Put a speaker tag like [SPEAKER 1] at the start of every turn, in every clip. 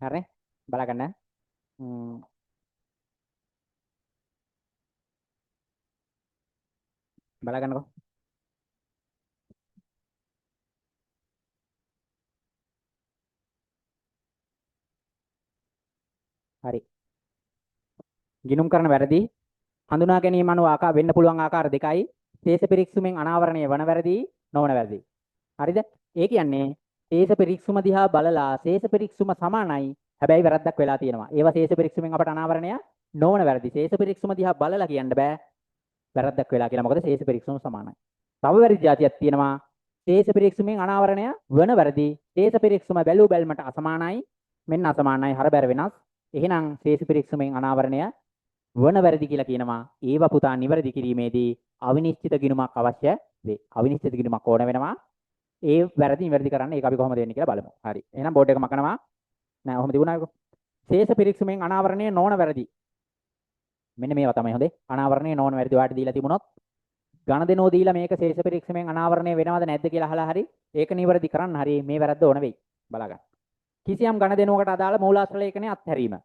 [SPEAKER 1] හරිනේ බලගන්න. ම්, බලගන්නකො. හරි. ගිනුම් කරන වැරදි හඳුනා ගැනීම අනුව වෙන්න පුළුවන් ආකාර දෙකයි. තේස පිරික්සුමෙන් අනාවරණය වන වැරදි නොවන වැරදි. හරිද? ඒ කියන්නේ තේස පිරික්සුම දිහා බලලා තේස පිරික්සුම සමානයි. හැබැයි වැරද්දක් වෙලා තියෙනවා. ඒවා තේස පිරික්සුමෙන් අපට අනාවරණය නොවන වැරදි. තේස පිරික්සුම දිහා බලලා කියන්න බෑ වැරද්දක් වෙලා කියලා. මොකද තේස පිරික්සුම සමානයි. තව වැරදි જાතියක් තියෙනවා. තේස පිරික්සුමෙන් අනාවරණය වන වැරදි. තේස පිරික්සුම බැලූ බැල්මට අසමානයි. මෙන්න අසමානයි හරබැර වෙනස්. එහෙනම් තේස පිරික්සුමෙන් අනාවරණය වන වැරදි කියලා කියනවා. ඒව පුතා නිවැරදි කිරීමේදී අවිනිශ්චිත ගිණුමක් අවශ්‍ය වේ. අවිනිශ්චිත ගිණුමක් ඕන වෙනවා. ඒ වැරදි නිවැරදි කරන්න ඒක අපි කොහොමද වෙන්නේ කියලා බලමු. හරි. එහෙනම් බෝඩ් එක මකනවා. නෑ ඔහොම තිබුණායකෝ. ශේෂ පිරික්සුමෙන් අනාවරණය නොවන වැරදි. මෙන්න මේවා තමයි හොඳේ. අනාවරණය නොවන වැරදි ඔයාලට දීලා තිබුණොත් ගණදෙනෝ දීලා මේක ශේෂ පිරික්සුමෙන් අනාවරණය වෙනවද නැද්ද කියලා අහලා හරි ඒක නිවැරදි කරන්න හරි මේ වැරද්ද ඕන වෙයි. බලාගන්න. කිසියම් ගණදෙනුවකට අදාළ මූලාශ්‍ර ලේඛනයේ අත්හැරීම.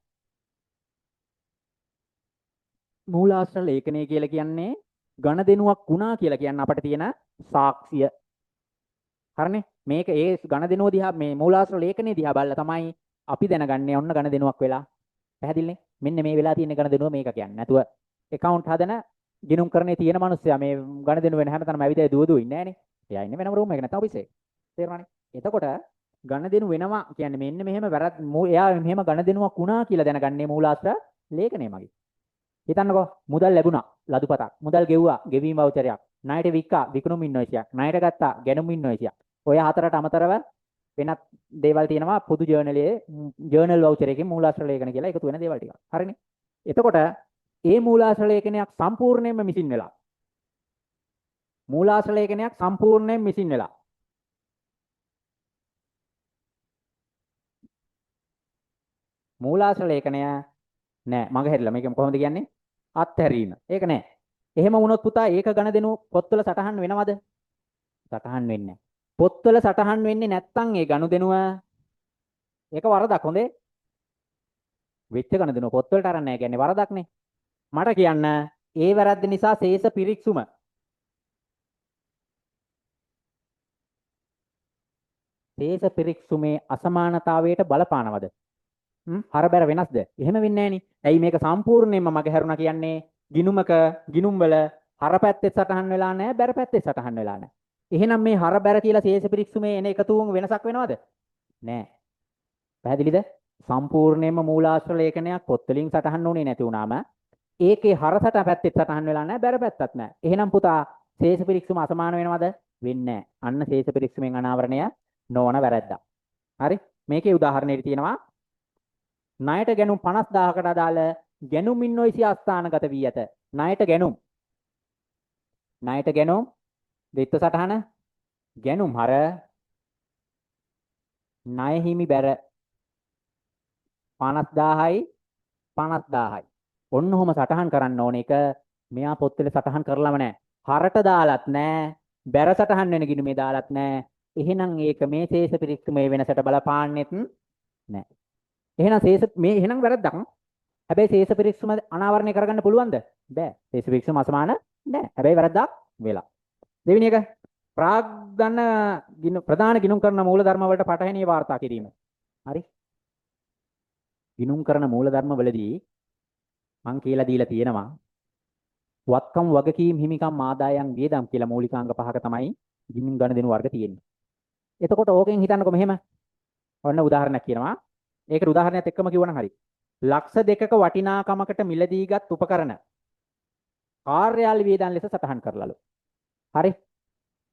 [SPEAKER 1] මූලාශ්‍ර ලේඛනය කියලා කියන්නේ ගණදෙනුවක් වුණා කියලා කියන්න අපිට තියෙන සාක්ෂිය. හරිනේ? මේක ඒ ගණදෙනුව දිහා මේ මූලාශ්‍ර ලේඛනයේ දිහා බලලා තමයි අපි දැනගන්නේ ඔන්න ගණදෙනුවක් වෙලා. පැහැදිලිනේ? මෙන්න මේ වෙලා තියෙන ගණදෙනුව මේක කියන්නේ. නැතුව account හදන ගිණුම් කරන්නේ තියෙන මිනිස්සයා මේ ගණදෙනුව වෙන හැමතැනම ඇවිදලා දුව ඉන්නේ නැහනේ. එයා ඉන්නේ වෙනම රූම් එකක නැත්නම් ඔෆිස් එකේ. තේරුණානේ? එතකොට ගණදෙනු වෙනවා කියන්නේ මෙන්න මෙහෙම වැරද්ද එයා මෙහෙම ගණදෙනුවක් වුණා කියලා දැනගන්නේ මූලාශ්‍ර ලේඛනය මගින්. හිතන්නකෝ මුදල් ලැබුණා ලදුපතක් මුදල් ගෙව්වා ගෙවීම වවුචරයක් ණයට වික්කා විකුණුම් ඉන්වොයිසයක් ණයට ගත්තා ගැනුම් ඉන්වොයිසයක් ඔය හතරට අමතරව වෙනත් දේවල් තියෙනවා පොදු ජර්නල් වවුචර් එකකින් මූලාශ්‍ර ලේඛන කියලා එකතු වෙන දේවල් ටික හරිනේ එතකොට ඒ මූලාශ්‍ර ලේඛනයක් සම්පූර්ණයෙන්ම මිසින් වෙලා මූලාශ්‍ර ලේඛනයක් සම්පූර්ණයෙන් මිසින් වෙලා මූලාශ්‍ර ලේඛනය නෑ මග හැරිලා මේක කොහොමද කියන්නේ අත්හැරීම ඒක නෑ එහෙම වුණොත් පුතා ඒක ගණදෙනු පොත්වල සටහන් වෙනවද සටහන් වෙන්නේ පොත්වල සටහන් වෙන්නේ නැත්නම් ඒ ගනුදෙනුව ඒක වරදක් හොඳේ වෙච්ච ගණදෙනුව පොත්වලට අරන් නැහැ කියන්නේ වරදක්නේ මට කියන්න ඒ වැරද්ද නිසා ශේෂ පිරික්සුම ශේෂ පිරික්සුමේ අසමානතාවයට බලපානවද හරබැර වෙනස්ද? එහෙම වෙන්නේ නැහෙනි. ඇයි මේක සම්පූර්ණයෙන්ම මග හැරුණා කියන්නේ ගිනුමක ගිනුම් වල හරපැත්තේ සටහන් වෙලා නැහැ, බැර පැත්තේ සටහන් වෙලා නැහැ. එහෙනම් මේ හරබැර කියලා ශේෂ පිරික්සුමේ එන එකතුවම වෙනසක් වෙනවද? නැහැ. පැහැදිලිද? සම්පූර්ණයෙන්ම මූලාශ්‍ර ලේඛනයක් පොත් වලින් සටහන් වුණේ නැති වුණාම ඒකේ හරසට පැත්තේ සටහන් වෙලා නැහැ, බැර පැත්තත් නැහැ. එහෙනම් පුතා ශේෂ පිරික්සුම අසමාන වෙනවද? වෙන්නේ නැහැ. අන්න ශේෂ පිරික්සුමෙන් අනාවරණය නොවන වැරද්දක්. හරි? මේකේ උදාහරණයක් තියෙනවා ණයට ගැනුම් 50000කට අදාළ ගැනුම් ඉන්වොයිසි අස්ථානගත වී ඇත. ණයට ගැනුම් දෙත්ත සටහන ගැනුම් හර ණය හිමි බැර 50000යි 50000යි. ඔන්න ඔහොම සටහන් කරන්න ඕන එක මෙයා පොත්වල සටහන් කරලම නැහැ. හරට දාලත් නැහැ. බැර සටහන් වෙන ගිණුමේ දාලත් නැහැ. එහෙනම් ඒක මේ ශේෂ පිරික්සුමේ වෙනසට බලපාන්නෙත් නැහැ. එහෙනම් වැරද්දක්. හැබැයි ශේෂ පිරික්සුම අනාවරණය කරගන්න පුළුවන්ද? බෑ. ශේෂ පිරික්සුම අසමාන නෑ. හැබැයි වැරද්දක් වෙලා. දෙවෙනි එක ප්‍රධාන ගිණුම් කරන මූලධර්ම වලට පටහැනිය වාර්තා කිරීම. හරි? ගිණුම් කරන මූලධර්ම වලදී මං කියලා දීලා තියෙනවා වත්කම් වගකීම් හිමිකම් ආදායම් වියදම් කියලා මූලිකාංග පහක තමයි ගිණුම් ගණදෙනු වර්ග තියෙන්නේ. එතකොට ඕකෙන් හිතන්නකො මෙහෙම. ඔන්න උදාහරණයක් කියනවා. ඒකට උදාහරණයක් එක්කම කිව්වනම් හරි. ලක්ෂ 2ක වටිනාකමකට මිලදීගත් උපකරණ කාර්යාල වියදම් ලෙස සටහන් කරලාලු. හරි?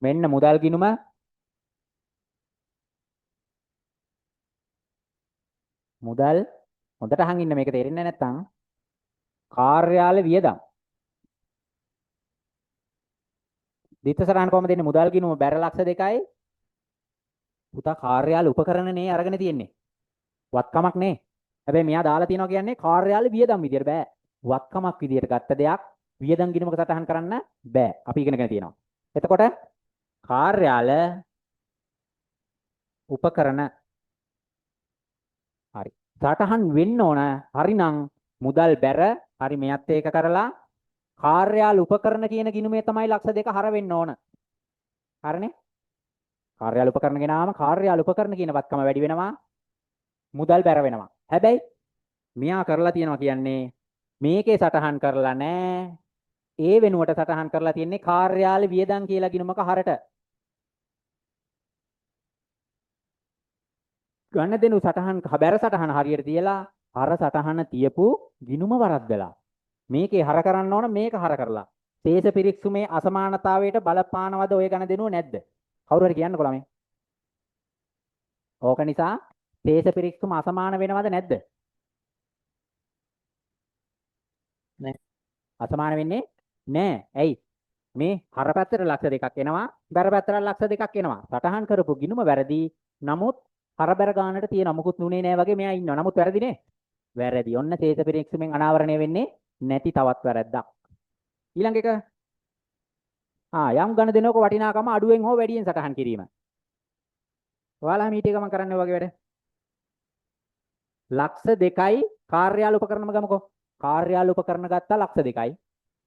[SPEAKER 1] මෙන්න මුදල් ගිණුම මුදල් හොඳට අහන් ඉන්න මේක තේරෙන්නේ නැත්නම් කාර්යාල වියදම් දිත්ත සටහන් කොහමද දෙන්නේ මුදල් ගිණුම බැර ලක්ෂ 2යි පුතා කාර්යාල උපකරණ නේ අරගෙන තියෙන්නේ වත්කමක් නේ හැබැයි මෙයා දාලා තියනවා කියන්නේ කාර්යාල වියදම් විදියට බෑ වත්කමක් විදියට ගත්ත දෙයක් වියදම් ගිණුමක සටහන් කරන්න බෑ අපි ඉගෙනගෙන තියෙනවා එතකොට කාර්යාල උපකරණ හරි සටහන් වෙන්න ඕන. හරිනම් මුදල් බැර හරි මෙයත් ඒක කරලා කාර්යාල උපකරණ කියන ගිණුමේ තමයි ලක්ෂ 2 හර වෙන්න ඕන. හරිනේ? කාර්යාල උපකරණ ගෙනාවම කාර්යාල උපකරණ කියන වත්කම වැඩි වෙනවා. මුදල් බැර වෙනවා. හැබැයි මෙයා කරලා තියනවා කියන්නේ මේකේ සටහන් කරලා නැහැ. ඒ වෙනුවට සටහන් කරලා තියෙන්නේ කාර්යාල වියදම් කියලා ගිණුමක හරට. ගන්න දෙනු සටහන් බැර සටහන හරියට තියලා හර සටහන තියපු ගිණුම වරද්දලා. මේකේ හර කරන්න ඕන මේක හර කරලා. ශේෂ පිරික්සුමේ අසමානතාවයට බලපානවද ඔය ගණ දෙනුව නැද්ද? කවුරු හරි කියන්නකෝ ළමයි. ඕක නිසා ශේෂ පිරික්සුම අසමාන වෙනවද නැද්ද? නෑ. අසමාන වෙන්නේ නෑ. ඇයි? මේ හර පැත්තට ලක්ෂ 2ක් එනවා, බැර පැත්තට ලක්ෂ 2ක් එනවා. සටහන් කරපු ගිණුම වැරදි. නමුත් හර බැර ගානට තියෙන මුකුත් නුනේ නෑ වගේ මෙයා ඉන්නවා. නමුත් වැරදිනේ. වැරදි. ඔන්න ශේෂ පිරික්සුමෙන් අනාවරණය වෙන්නේ නැති තවත් වැරද්දක්. ඊළඟ එක යම් ගණ දෙනක වටිනාකම අඩුවෙන් හෝ වැඩියෙන් සටහන් කිරීම. ඔයාලා මීටේ ගමන් කරන්නේ වගේ වැඩ. ලක්ෂ 2යි කාර්යාල උපකරණම ගමුකෝ. කාර්යාල උපකරණ ගත්තා ලක්ෂ 2යි.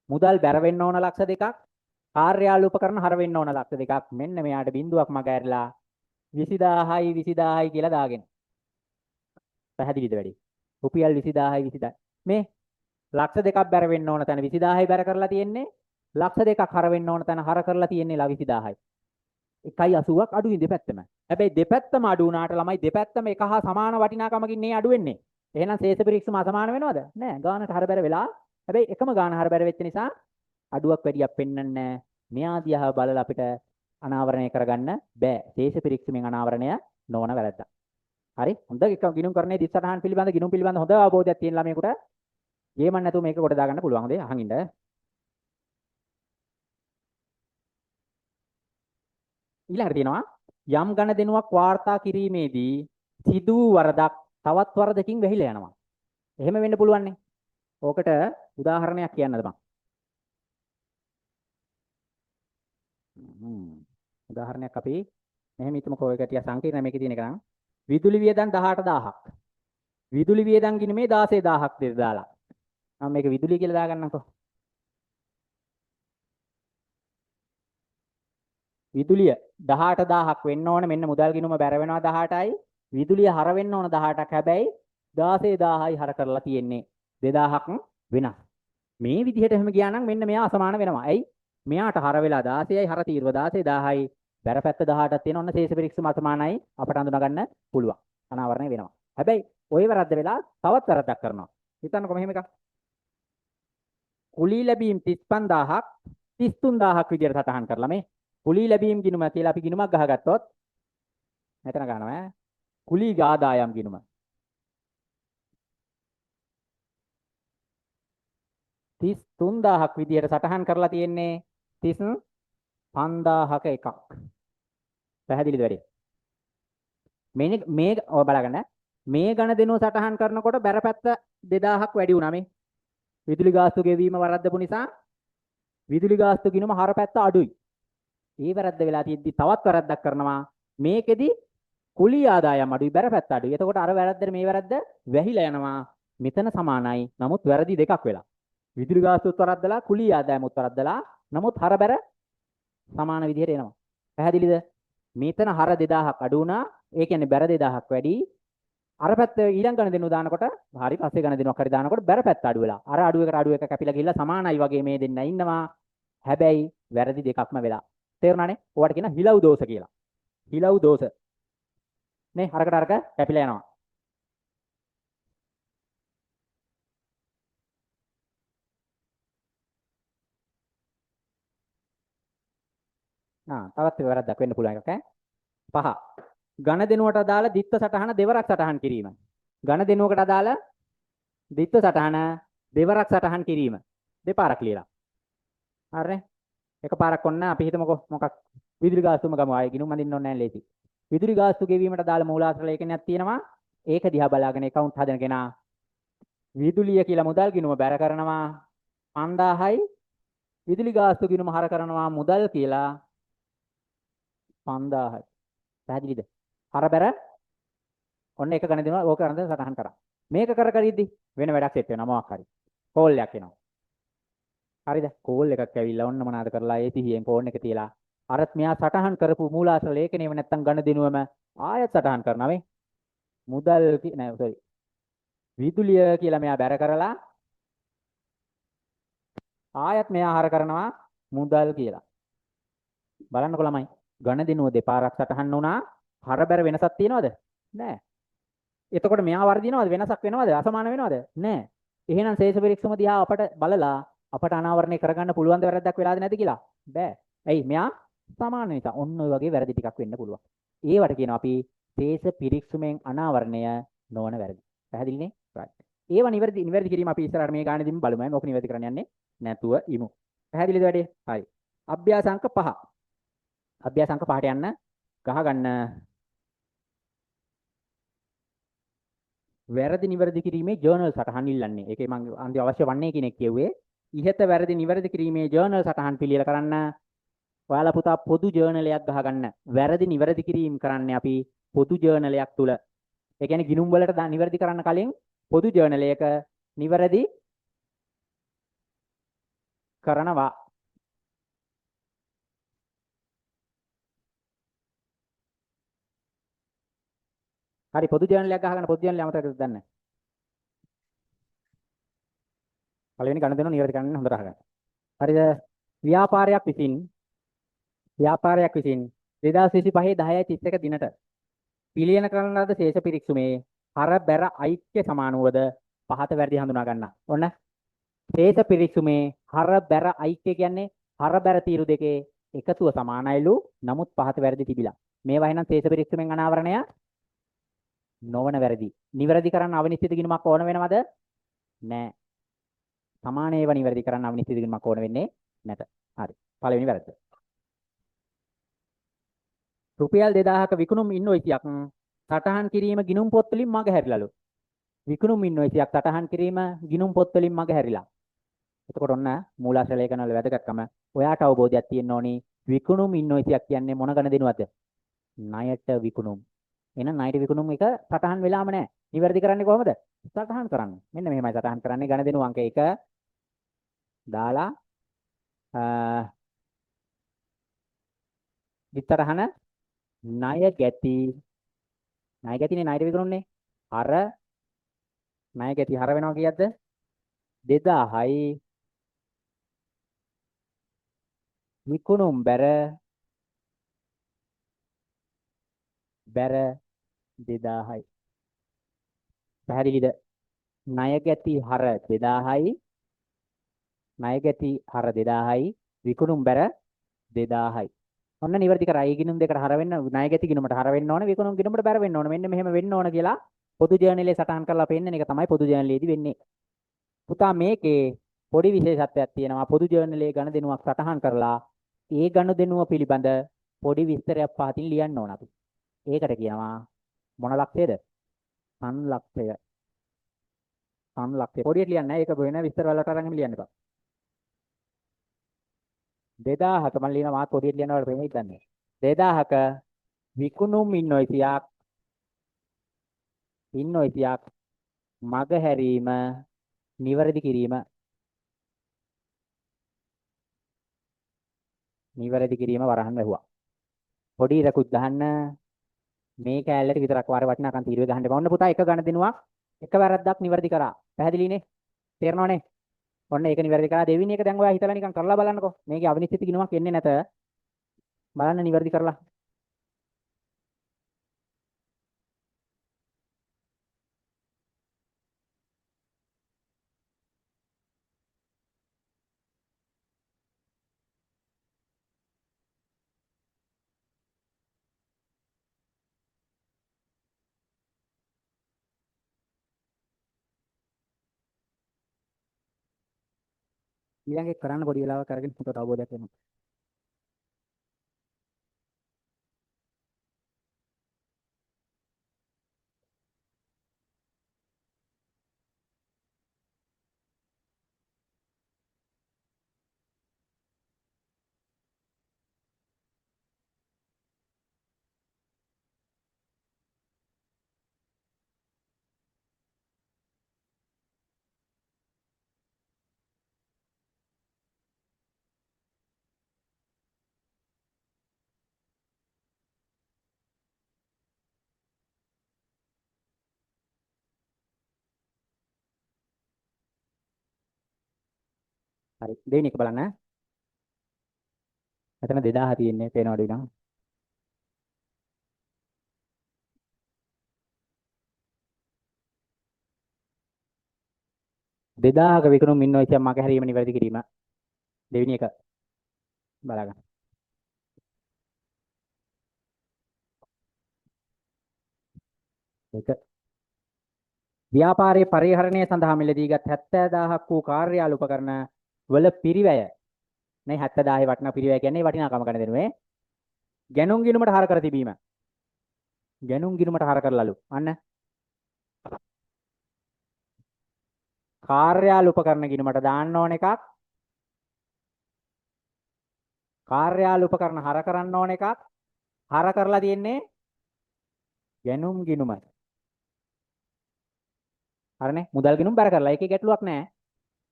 [SPEAKER 1] මුදල් බැර වෙන්න ඕන ලක්ෂ 2ක්. කාර්යාල උපකරණ හර වෙන්න ඕන ලක්ෂ 2ක්. මෙන්න මෙයාට බිඳුවක් මග ඇරලා 20000යි 20000යි කියලා දාගෙන. පැහැදිලිද වැඩි? රුපියල් 20000යි 20000. මේ ලක්ෂ 2ක් බැර වෙන්න ඕන තැන 20000යි බැර කරලා තියෙන්නේ. ලක්ෂ 2ක් හර වෙන්න ඕන තැන හර කරලා තියෙන්නේ 20000යි. 1.80ක් අඩුයි දෙපැත්තම. හැබැයි දෙපැත්තම අඩු වුණාට ළමයි දෙපැත්තම එක හා සමාන වටිනාකමකින් නේ අඩු වෙන්නේ. එහෙනම් ශේෂ පිරික්සම අසමාන වෙනවද? නෑ. ගානට හර බැර වෙලා. හැබැයි එකම ගාන හර බැර වෙච්ච නිසා අඩුවක් වැඩියක් පෙන්වන්නේ නෑ. මෙයා දිහා බලලා අපිට අනාවරණය කරගන්න බෑ. ශේෂ පිරික්සමෙන් අනාවරණය නොවන වැරද්දක්. හරි? හොඳ එක ගිණුම් කරන්නේ දිස්සටහන් පිළිබඳ ගිණුම් පිළිබඳ හොඳ අවබෝධයක් තියෙන ළමයෙකුට ගේමක් නැතුව මේක කොට දාගන්න පුළුවන්. හොඳේ අහන් ඉන්න. ඊළඟට තියෙනවා යම් ගණ දෙනුවක් වාර්තා කිරීමේදී සිදු වරදක් තවත් වරදකින් වැහිලා යනවා. එහෙම වෙන්න පුළුවන් නේ. ඕකට උදාහරණයක් කියන්නද මං? උදාහරණයක් අපි මෙහෙම හිතමුකෝ. ඔය කටිය සංකීර්ණ මේකේ තියෙන එක නම් විදුලි වියදම් 18000ක්. විදුලි වියදම් ගිණුමේ 16000ක් දෙද දාලා. මම මේක විදුලි කියලා දාගන්නම්කෝ. විදුලිය 18000ක් වෙන්න ඕන. මෙන්න මුදල් ගිණුම බැර වෙනවා 18යි. විදුලිය හර වෙන්න ඕන 18ක්. හැබැයි 16000යි හර කරලා තියෙන්නේ 2000ක් වෙනස්. මේ විදිහට එහෙම ගියා නම් මෙන්න මෙයා අසමාන වෙනවා. ඇයි? මෙයාට හර වෙලා 16යි හර තීරුව 16000යි. බැර පැත්ත 18ක් තියෙන ඔන්න ශේෂ පිරික්සම අසමානයි අපට අඳුනා ගන්න පුළුවන්. අනාවරණය වෙනවා. හැබැයි ওই වැරද්ද වෙලා තවත් වැරද්දක් කරනවා. හිතන්නකො මෙහෙම එකක්. කුලී ලැබීම් 35000ක් 33000ක් විදියට සටහන් කරලා මේ කුලී ලැබීම් ගිණුම කියලා අපි ගිණුමක් ගහගත්තොත් මෙතන ගන්නවා ඈ. කුලී ආදායම් ගිණුම 33000ක් විදියට සටහන් කරලා තියෙන්නේ 35000ක එකක්. පැහැදිලිද වැඩි? මේ ඔය බලගන්න. මේ ගණ දෙනුව සටහන් කරනකොට බැරපැත්ත 2000ක් වැඩි වුණා මේ. විදුලි ගාස්තු ගෙවීම වරද්දපු නිසා විදුලි ගාස්තු ගිණුම හරපැත්ත අඩුයි. ඒ වැරද්ද වෙලා තියෙද්දි තවත් වැරද්දක් කරනවා. මේකෙදි කුලී ආදායම් අඩුයි බැරපැත්ත අඩුයි. එතකොට අර වැරද්දට මේ වැරද්ද වැහිලා යනවා. මෙතන සමානයි. නමුත් වැරදි දෙකක් වෙලා. විදුලි ගාස්තුත් වරද්දලා කුලී ආදායමුත් වරද්දලා. නමුත් හර බැර සමාන විදිහට එනවා. පැහැදිලිද? මෙතන හර 2000ක් අඩු වුණා. ඒ කියන්නේ බැර 2000ක් වැඩි. අර පැත්ත ඊළඟ ගණ දෙනුව දානකොට හරි පස්සේ ගණ දෙනුවක් හරි දානකොට බැර පැත්ත අඩු වෙලා. අර අඩු එකට අඩු එක කැපිලා ගිහිල්ලා සමානයි වගේ මේ දෙන්න ඉන්නවා. හැබැයි වැරදි දෙකක්ම වෙලා. තේරුණානේ? ඔයාලට කියන හිලව් දෝෂ කියලා. හිලව් දෝෂ. නේ අරකට අරක කැපිලා යනවා. තවත් වැරද්දක් වෙන්න පුළුවන් එකක් ඈ. 5. ඝන දෙනුවට අදාළ දිත්ත සටහන දෙවරක් සටහන් කිරීම. ඝන දෙනුවකට අදාළ දිත්ත සටහන දෙවරක් සටහන් කිරීම. දෙපාරක් ලියලා. හරිනේ? එකපාරක් ඔන්න අපි හිතමුකෝ මොකක් විදුලි ගාස්තුම ගමු. ආයේ ගිණුම් අඳින්න ඕනේ නැහැ ලේසි. විදුලි ගාස්තු ගෙවීමට අදාළ මූලාශ්‍ර ලේඛනයක් තියෙනවා. ඒක දිහා බලාගෙන account හදන කෙනා විදුලිය කියලා මුදල් ගිණුම බැර කරනවා 5000යි. විදුලි ගාස්තු ගිණුම හර කරනවා මුදල් කියලා 5000යි. පැහැදිලිද? හර බැර ඔන්න එක ගණ දෙනවා ඕක කරන් සටහන් කරා. මේක කර කර ඉද්දි වෙන වැඩක් සෙට් වෙනවා මොකක් හරි. කෝල් එකක් එනවා. හරිද? කෝල් එකක් ඇවිල්ලා ඔන්න මොනවාද කරලා ඒ 30න් ෆෝන් එක තියලා අරත් මෙයා සටහන් කරපු මූලාශ්‍ර ලේඛනයම නැත්තම් ගණ දිනුවම ආයෙත් සටහන් කරනවා මේ. මුදල් නෑ සෝරි. විදුලිය කියලා මෙයා බැර කරලා ආයෙත් මෙයා හර කරනවා මුදල් කියලා. බලන්නකො ළමයි. ගණ දිනුව දෙපාරක් සටහන් වුණා. හර බැර වෙනසක් තියනවද? නෑ. එතකොට මෙයා වර්ධිනවද වෙනසක් වෙනවද අසමාන වෙනවද නැහැ. එහෙනම් ශේෂ පරීක්ෂම දිහා අපට බලලා අපට අනාවරණය කරගන්න පුළුවන් ද වැරද්දක් වෙලාද නැද්ද කියලා බෑ. ඇයි මෙයා සමාන නිසා ඔන්න ඔය වගේ වැරදි ටිකක් වෙන්න පුළුවන්. ඒවට කියනවා අපි ශේෂ පරීක්ෂමෙන් අනාවරණය නොවන වැරදි. පැහැදිලිනේ? right. ඒව නිවැරදි කිරීම අපි ඉස්සරහට මේ ගානේදීම බලමු. මේක නිවැරදි කරන්න යන්නේ නැතුව ඉමු. පැහැදිලිද වැඩේ? හරි. අභ්‍යාසංක 5. අභ්‍යාසංක 5ට යන්න ගහගන්න වැරදි නිවැරදි කිරීමේ ජර්නල් සටහන් ඉල්ලන්නේ. ඒකේ මම අන්ති අවශ්‍ය වන්නේ කියන එක කිව්වේ. ඉහත වැරදි නිවැරදි කිරීමේ ජර්නල් සටහන් පිළියෙල කරන්න. ඔයාලා පුතා පොදු ජර්නලයක් ගහගන්න. වැරදි නිවැරදි කිරීම කරන්නේ අපි පොදු ජර්නලයක් තුල. ඒ කියන්නේ ගිණුම් වලට නිවැරදි කරන්න කලින් පොදු ජර්නලයක නිවැරදි කරනවා. හරි පොදු ජර්නලයක් ගහගන්න පොදු ජර්නලය අමතකද දන්නේ. පළවෙනි ගණන් දෙනවා නිවැරදි කරන්න හොඳට අහගන්න. හරිද? ව්‍යාපාරයක් විසින් 2025 10:31 දිනට පිළියෙල කරන ලද ශේෂ පිරික්සුමේ හර බැර ඓක්‍ය සමාන වූද පහත වැරදි හඳුනා ගන්න. ඔන්න ශේෂ පිරික්සුමේ හර බැර ඓක්‍ය කියන්නේ හර බැර තීරු දෙකේ එකතුව සමානයිලු නමුත් පහත වැරදි තිබිලා. මේවා එහෙනම් ශේෂ පිරික්සුමෙන් අනාවරණය නොවන වැරදි. නිවැරදි කරන්න අවිනිශ්චිත ගිණුමක් ඕන වෙනවද? නෑ. සමාන ඒවා නිවැරදි කරන්න අවිනිශ්චිත ගිණුමක් ඕන වෙන්නේ නැත. හරි. පළවෙනි වැරද්ද. රුපියල් 2000ක විකුණුම් ඉන්වොයිසියක් සටහන් කිරීම ගිණුම් පොත් වලින් මග හැරිලාලු. විකුණුම් ඉන්වොයිසියක් සටහන් කිරීම ගිණුම් පොත් වලින් මග හැරිලා. එතකොට ඔන්න මූලාශ්‍ර ලේඛන වල වැදගත්කම ඔයාට අවබෝධයක් තියෙන්න ඕනි. විකුණුම් ඉන්වොයිසියක් කියන්නේ මොන ගණ දෙනවද? ණයට විකුණුම්. එහෙනම් ණයට විකුණුම් එක සටහන් වෙලාම නැහැ. නිවැරදි කරන්නේ කොහොමද? සටහන් කරන්නේ. මෙන්න මෙහෙමයි සටහන් කරන්නේ. ගණ දෙනු අංක 1 දාලා විතරහන ණය ගැති ණය ගැතිනේ ණයට විකුණුන්නේ. අර ණය ගැති හර වෙනවා කීයක්ද? 2000යි විකුණුම් බැර 2000යි. පැහැදිලිද? ණය ගැති හර 2000යි ණය ගැති හර 2000යි විකුණුම් බැර 2000යි. ඔන්න නිවැරදි කරා. ඒ ගිණුම් දෙකට හර වෙන්න ණය ගැති ගිණුමට හර වෙන්න ඕනේ විකුණුම් ගිණුමට බැර වෙන්න ඕනේ. මෙන්න මෙහෙම වෙන්න ඕන කියලා පොදු ජර්නලයේ සටහන් කරලා පෙන්නන එක තමයි පොදු ජර්නලයේදී වෙන්නේ. පුතා මේකේ පොඩි විශේෂත්වයක් තියෙනවා. පොදු ජර්නලයේ ගණදෙනුවක් සටහන් කරලා ඒ ගණදෙනුව පිළිබඳ පොඩි විස්තරයක් පහතින් ලියන්න ඕන අපි. ඒකට කියනවා මොන ලක්ෂයද? සංලක්ෂය. සංලක්ෂය. පොඩියට ලියන්නේ නැහැ. ඒක වෙන විස්තර වලට අරගෙන ලියන්න එපා. 2000ක මම ලියනවා මාත් පොඩියට ලියනවා වල වෙන්නේ ඉන්නේ. 2000ක විකුණුම් ඉන්වොයිසියක් මග හැරීම නිවැරදි කිරීම වරහන් වැහුවා. පොඩි ඉරකුත් ගහන්න මේ කෑල්ලට විතරක් වාර වටිනාකම් තීරුවේ ගහන්න එපා. ඔන්න පුතා එක ගණ දෙනුවක් එක වැරද්දක් නිවැරදි කරා. පැහැදිලිනේ? තේරෙනවනේ? ඔන්න ඒක නිවැරදි කරා. දෙවෙනි එක දැන් ඔයා හිතලා නිකන් කරලා බලන්නකෝ. මේකේ අවිනිශ්චිත ගිණුමක් එන්නේ නැත. බලන්න නිවැරදි කරලා. ඊළඟ එක කරන්න පොඩි වෙලාවක් අරගෙන පුතට අවබෝධයක් වෙනවා. හරි. දෙවෙනි එක බලන්න. මෙතන 2000 තියෙන්නේ පේනවද විනා? 2000ක විකුණුම් ඉන්වොයිස් එකක් මගේ හැරීම නිවැරදි කිරීම. දෙවෙනි එක බලගන්න. ඒක ව්‍යාපාරයේ පරිහරණය සඳහා මිලදීගත් 70000ක් වූ කාර්යාල උපකරණ වල පිරිවැය. නේ 70000 වටිනා පිරිවැය කියන්නේ වටිනාකම ගන්න දෙනුවේ. ගැනුම් ගිණුමට හර කර තිබීම. ගැනුම් ගිණුමට හර කරලාලු. අන්න කාර්යාල උපකරණ ගිණුමට දාන්න ඕන එකක්. කාර්යාල උපකරණ හර කරන්න ඕන එකක්. හර කරලා තියෙන්නේ ගැනුම් ගිණුම. හරිනේ. මුදල් ගිණුම් බැර කරලා. ඒකේ ගැටලුවක් නැහැ.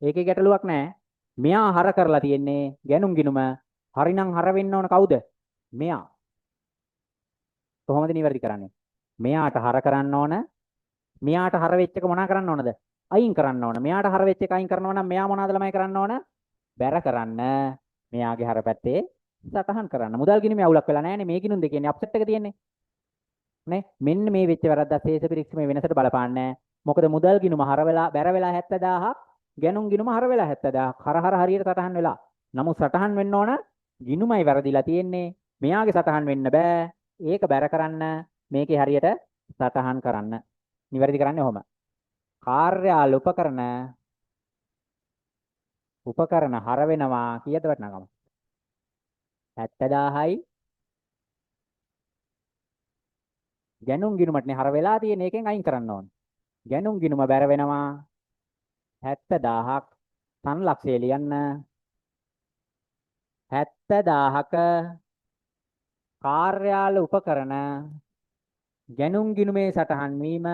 [SPEAKER 1] ඒකේ ගැටලුවක් නැහැ. මෙයා හර කරලා තියෙන්නේ ගැනුම් ගිණුම. හරිනම් හර වෙන්න ඕන කවුද? මෙයා. කොහොමද නිවැරදි කරන්නේ? මෙයාට හර කරන්න ඕන. මෙයාට හර වෙච්ච එක මොනා කරන්න ඕනද? අයින් කරන්න ඕන. මෙයාට හර වෙච්ච එක අයින් කරනවා නම් මෙයා මොනවාද ළමයි කරන්න ඕන? බැර කරන්න. මෙයාගේ හර පැත්තේ සටහන් කරන්න. මුදල් ගිණුමේ අවුලක් වෙලා නැහැනේ. මේ ගිණුම් දෙකේනේ අප්සෙට් එක තියෙන්නේ. නේ? මෙන්න මේ වෙච්ච වැරද්දත් ශේෂ පිරික්සීමේ වෙනසට බලපාන්නේ. මොකද මුදල් ගිණුම හර වෙලා බැර වෙලා 70000ක් ගැනුම් ගිණුම හර වෙලා 70000ක් හර හරියට සටහන් වෙලා. නමුත් සටහන් වෙන්න ඕන ගිණුමයි වැරදිලා තියෙන්නේ. මෙයාගේ සටහන් වෙන්න බෑ. ඒක බැර කරන්න මේකේ හරියට සටහන් කරන්න. නිවැරදි කරන්නේ ඔහොම. කාර්යාල උපකරණ හර වෙනවා කීයද වටනකම? 70000යි ගැනුම් ගිණුමටනේ හර වෙලා තියෙන එකෙන් අයින් කරන්න ඕන. ගැනුම් ගිණුම බැර වෙනවා 70000ක් සංලක්ෂය ලියන්න 70000ක කාර්යාල උපකරණ ගැනුම් ගිණුමේ සටහන් වීම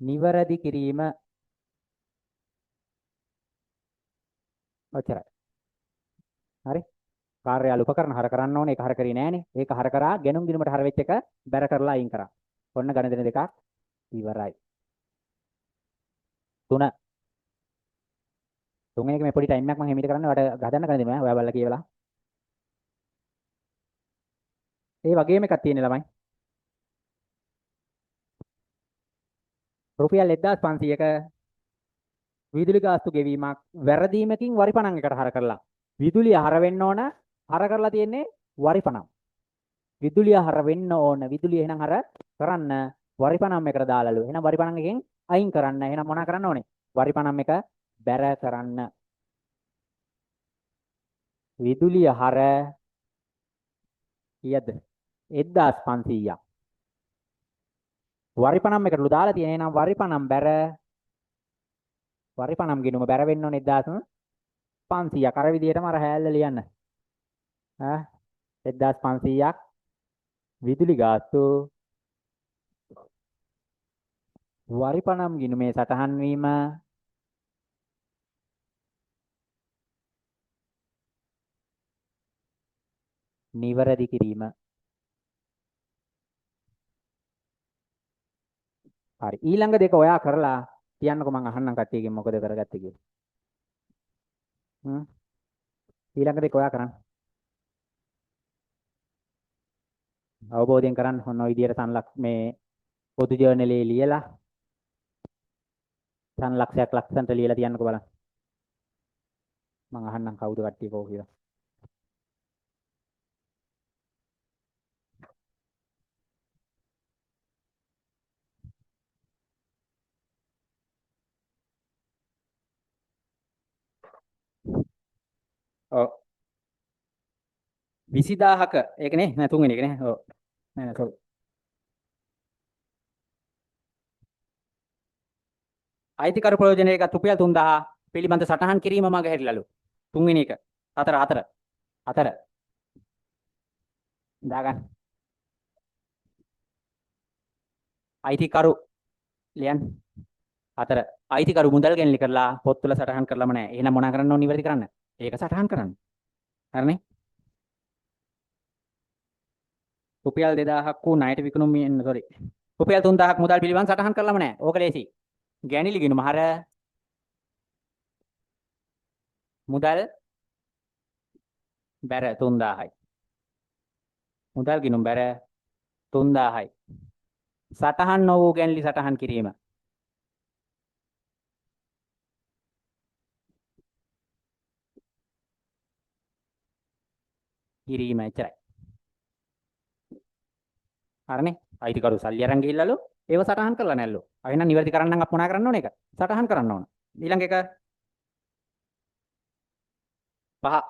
[SPEAKER 1] නිවැරදි කිරීම ඔච්චරයි. හරි. කාර්යාල උපකරණ හර කරන්න ඕනේ. ඒක හර කරේ නෑනේ. ඒක හර කරා ගැනුම් ගිණුමට හර වෙච්ච එක බැර කරලා අයින් කරා. ඔන්න ගණන් දෙක ඉවරයි. 3 තුන්වෙනි එක මේ පොඩි ටයිම් එකක් මම හිමීට කරන්න ඔයාලට ගහන්න ගන්න දෙනවා. ඔයා බලලා කියවලා. ඒ වගේම එකක් තියෙන ළමයි. රුපියල් 1500ක විදුලි ගාස්තු ගෙවීමක් වැරදීමකින් වරි 50කට හර කරලා. විදුලිය හර වෙන්න ඕන හර කරලා තියෙන්නේ වරි 50. විදුලිය හර වෙන්න ඕන විදුලිය එහෙනම් හර කරන්න වරි 50 එකට දාලාලු. එහෙනම් වරි 50 එකෙන් අයින් කරන්න. එහෙනම් මොනා කරන්න ඕනේ? වරි 50 එක බැර කරන්න. විදුලිය හර කීයද? 1500ක්. වරි 50 එකටලු දාලා තියෙන. එහෙනම් වරි 50 බැර වරි 50 ගිණුම බැර වෙන්න ඕනේ 1500ක්. අර විදිහටම අර හැල්ල ලියන්න. 1500ක් විදුලි ගාස්තු වරි 50 ගිණුමේ සටහන් වීම නිවැරදි කිරීම. හරි. ඊළඟ දෙක ඔයා කරලා කියන්නකෝ මං අහන්නම් කට්ටියගෙන් මොකද කරගත්තේ කියලා. ඊළඟ දෙක ඔයා කරන්න. අවබෝධයෙන් කරන්න ඔන්න ඔය විදියට මේ පොදු ජර්නලේ ලියලා ලක්ෂයක් ලක්ෂන්ට ලියලා තියන්නකෝ බලන්න. මං අහන්නම් කවුද කට්ටිය කෝ කියලා. ඔව් 20000ක ඒකනේ නෑ තුන්වෙනි එකනේ. ඔව් නෑ සෝරි. අයිතිකරු ප්‍රයෝජනයකට රුපියල් 3000 පිළිබඳ සටහන් කිරීම මග හැරිලාලු. තුන්වෙනි එක. හතර දාගන්න. අයිතිකරු ලියන්න. හතර අයිතිකරු මුදල් ගැනලි කරලා පොත් වල සටහන් කරලම නැහැ. එහෙනම් මොනා කරන්න ඕන නිවැරදි කරන්න? ඒක සටහන් කරන්න. හරිනේ? රුපියල් 2000ක් වූ ණයට විකුණුම් සෝරි. රුපියල් 3000ක් මුදල් පිළිවන් සටහන් කරලම නැහැ. ඕක ලේසි. ගැණිලි ගිණුම හර මුදල් බැර 3000යි. මුදල් ගිණුම් බැර 3000යි. සටහන් නො වූ ගැණිලි සටහන් කිරීම. කිරීම එච්චරයි. හරිනේ. අයිතිකරු සල්ලි අරන් ගිහිල්ලාලු ඒව සටහන් කරලා නැල්ලු. අයින නිවැරදි කරන්න නම් අප මොනා කරන්න ඕන එක? සටහන් කරන්න ඕන. ඊළඟ එක 5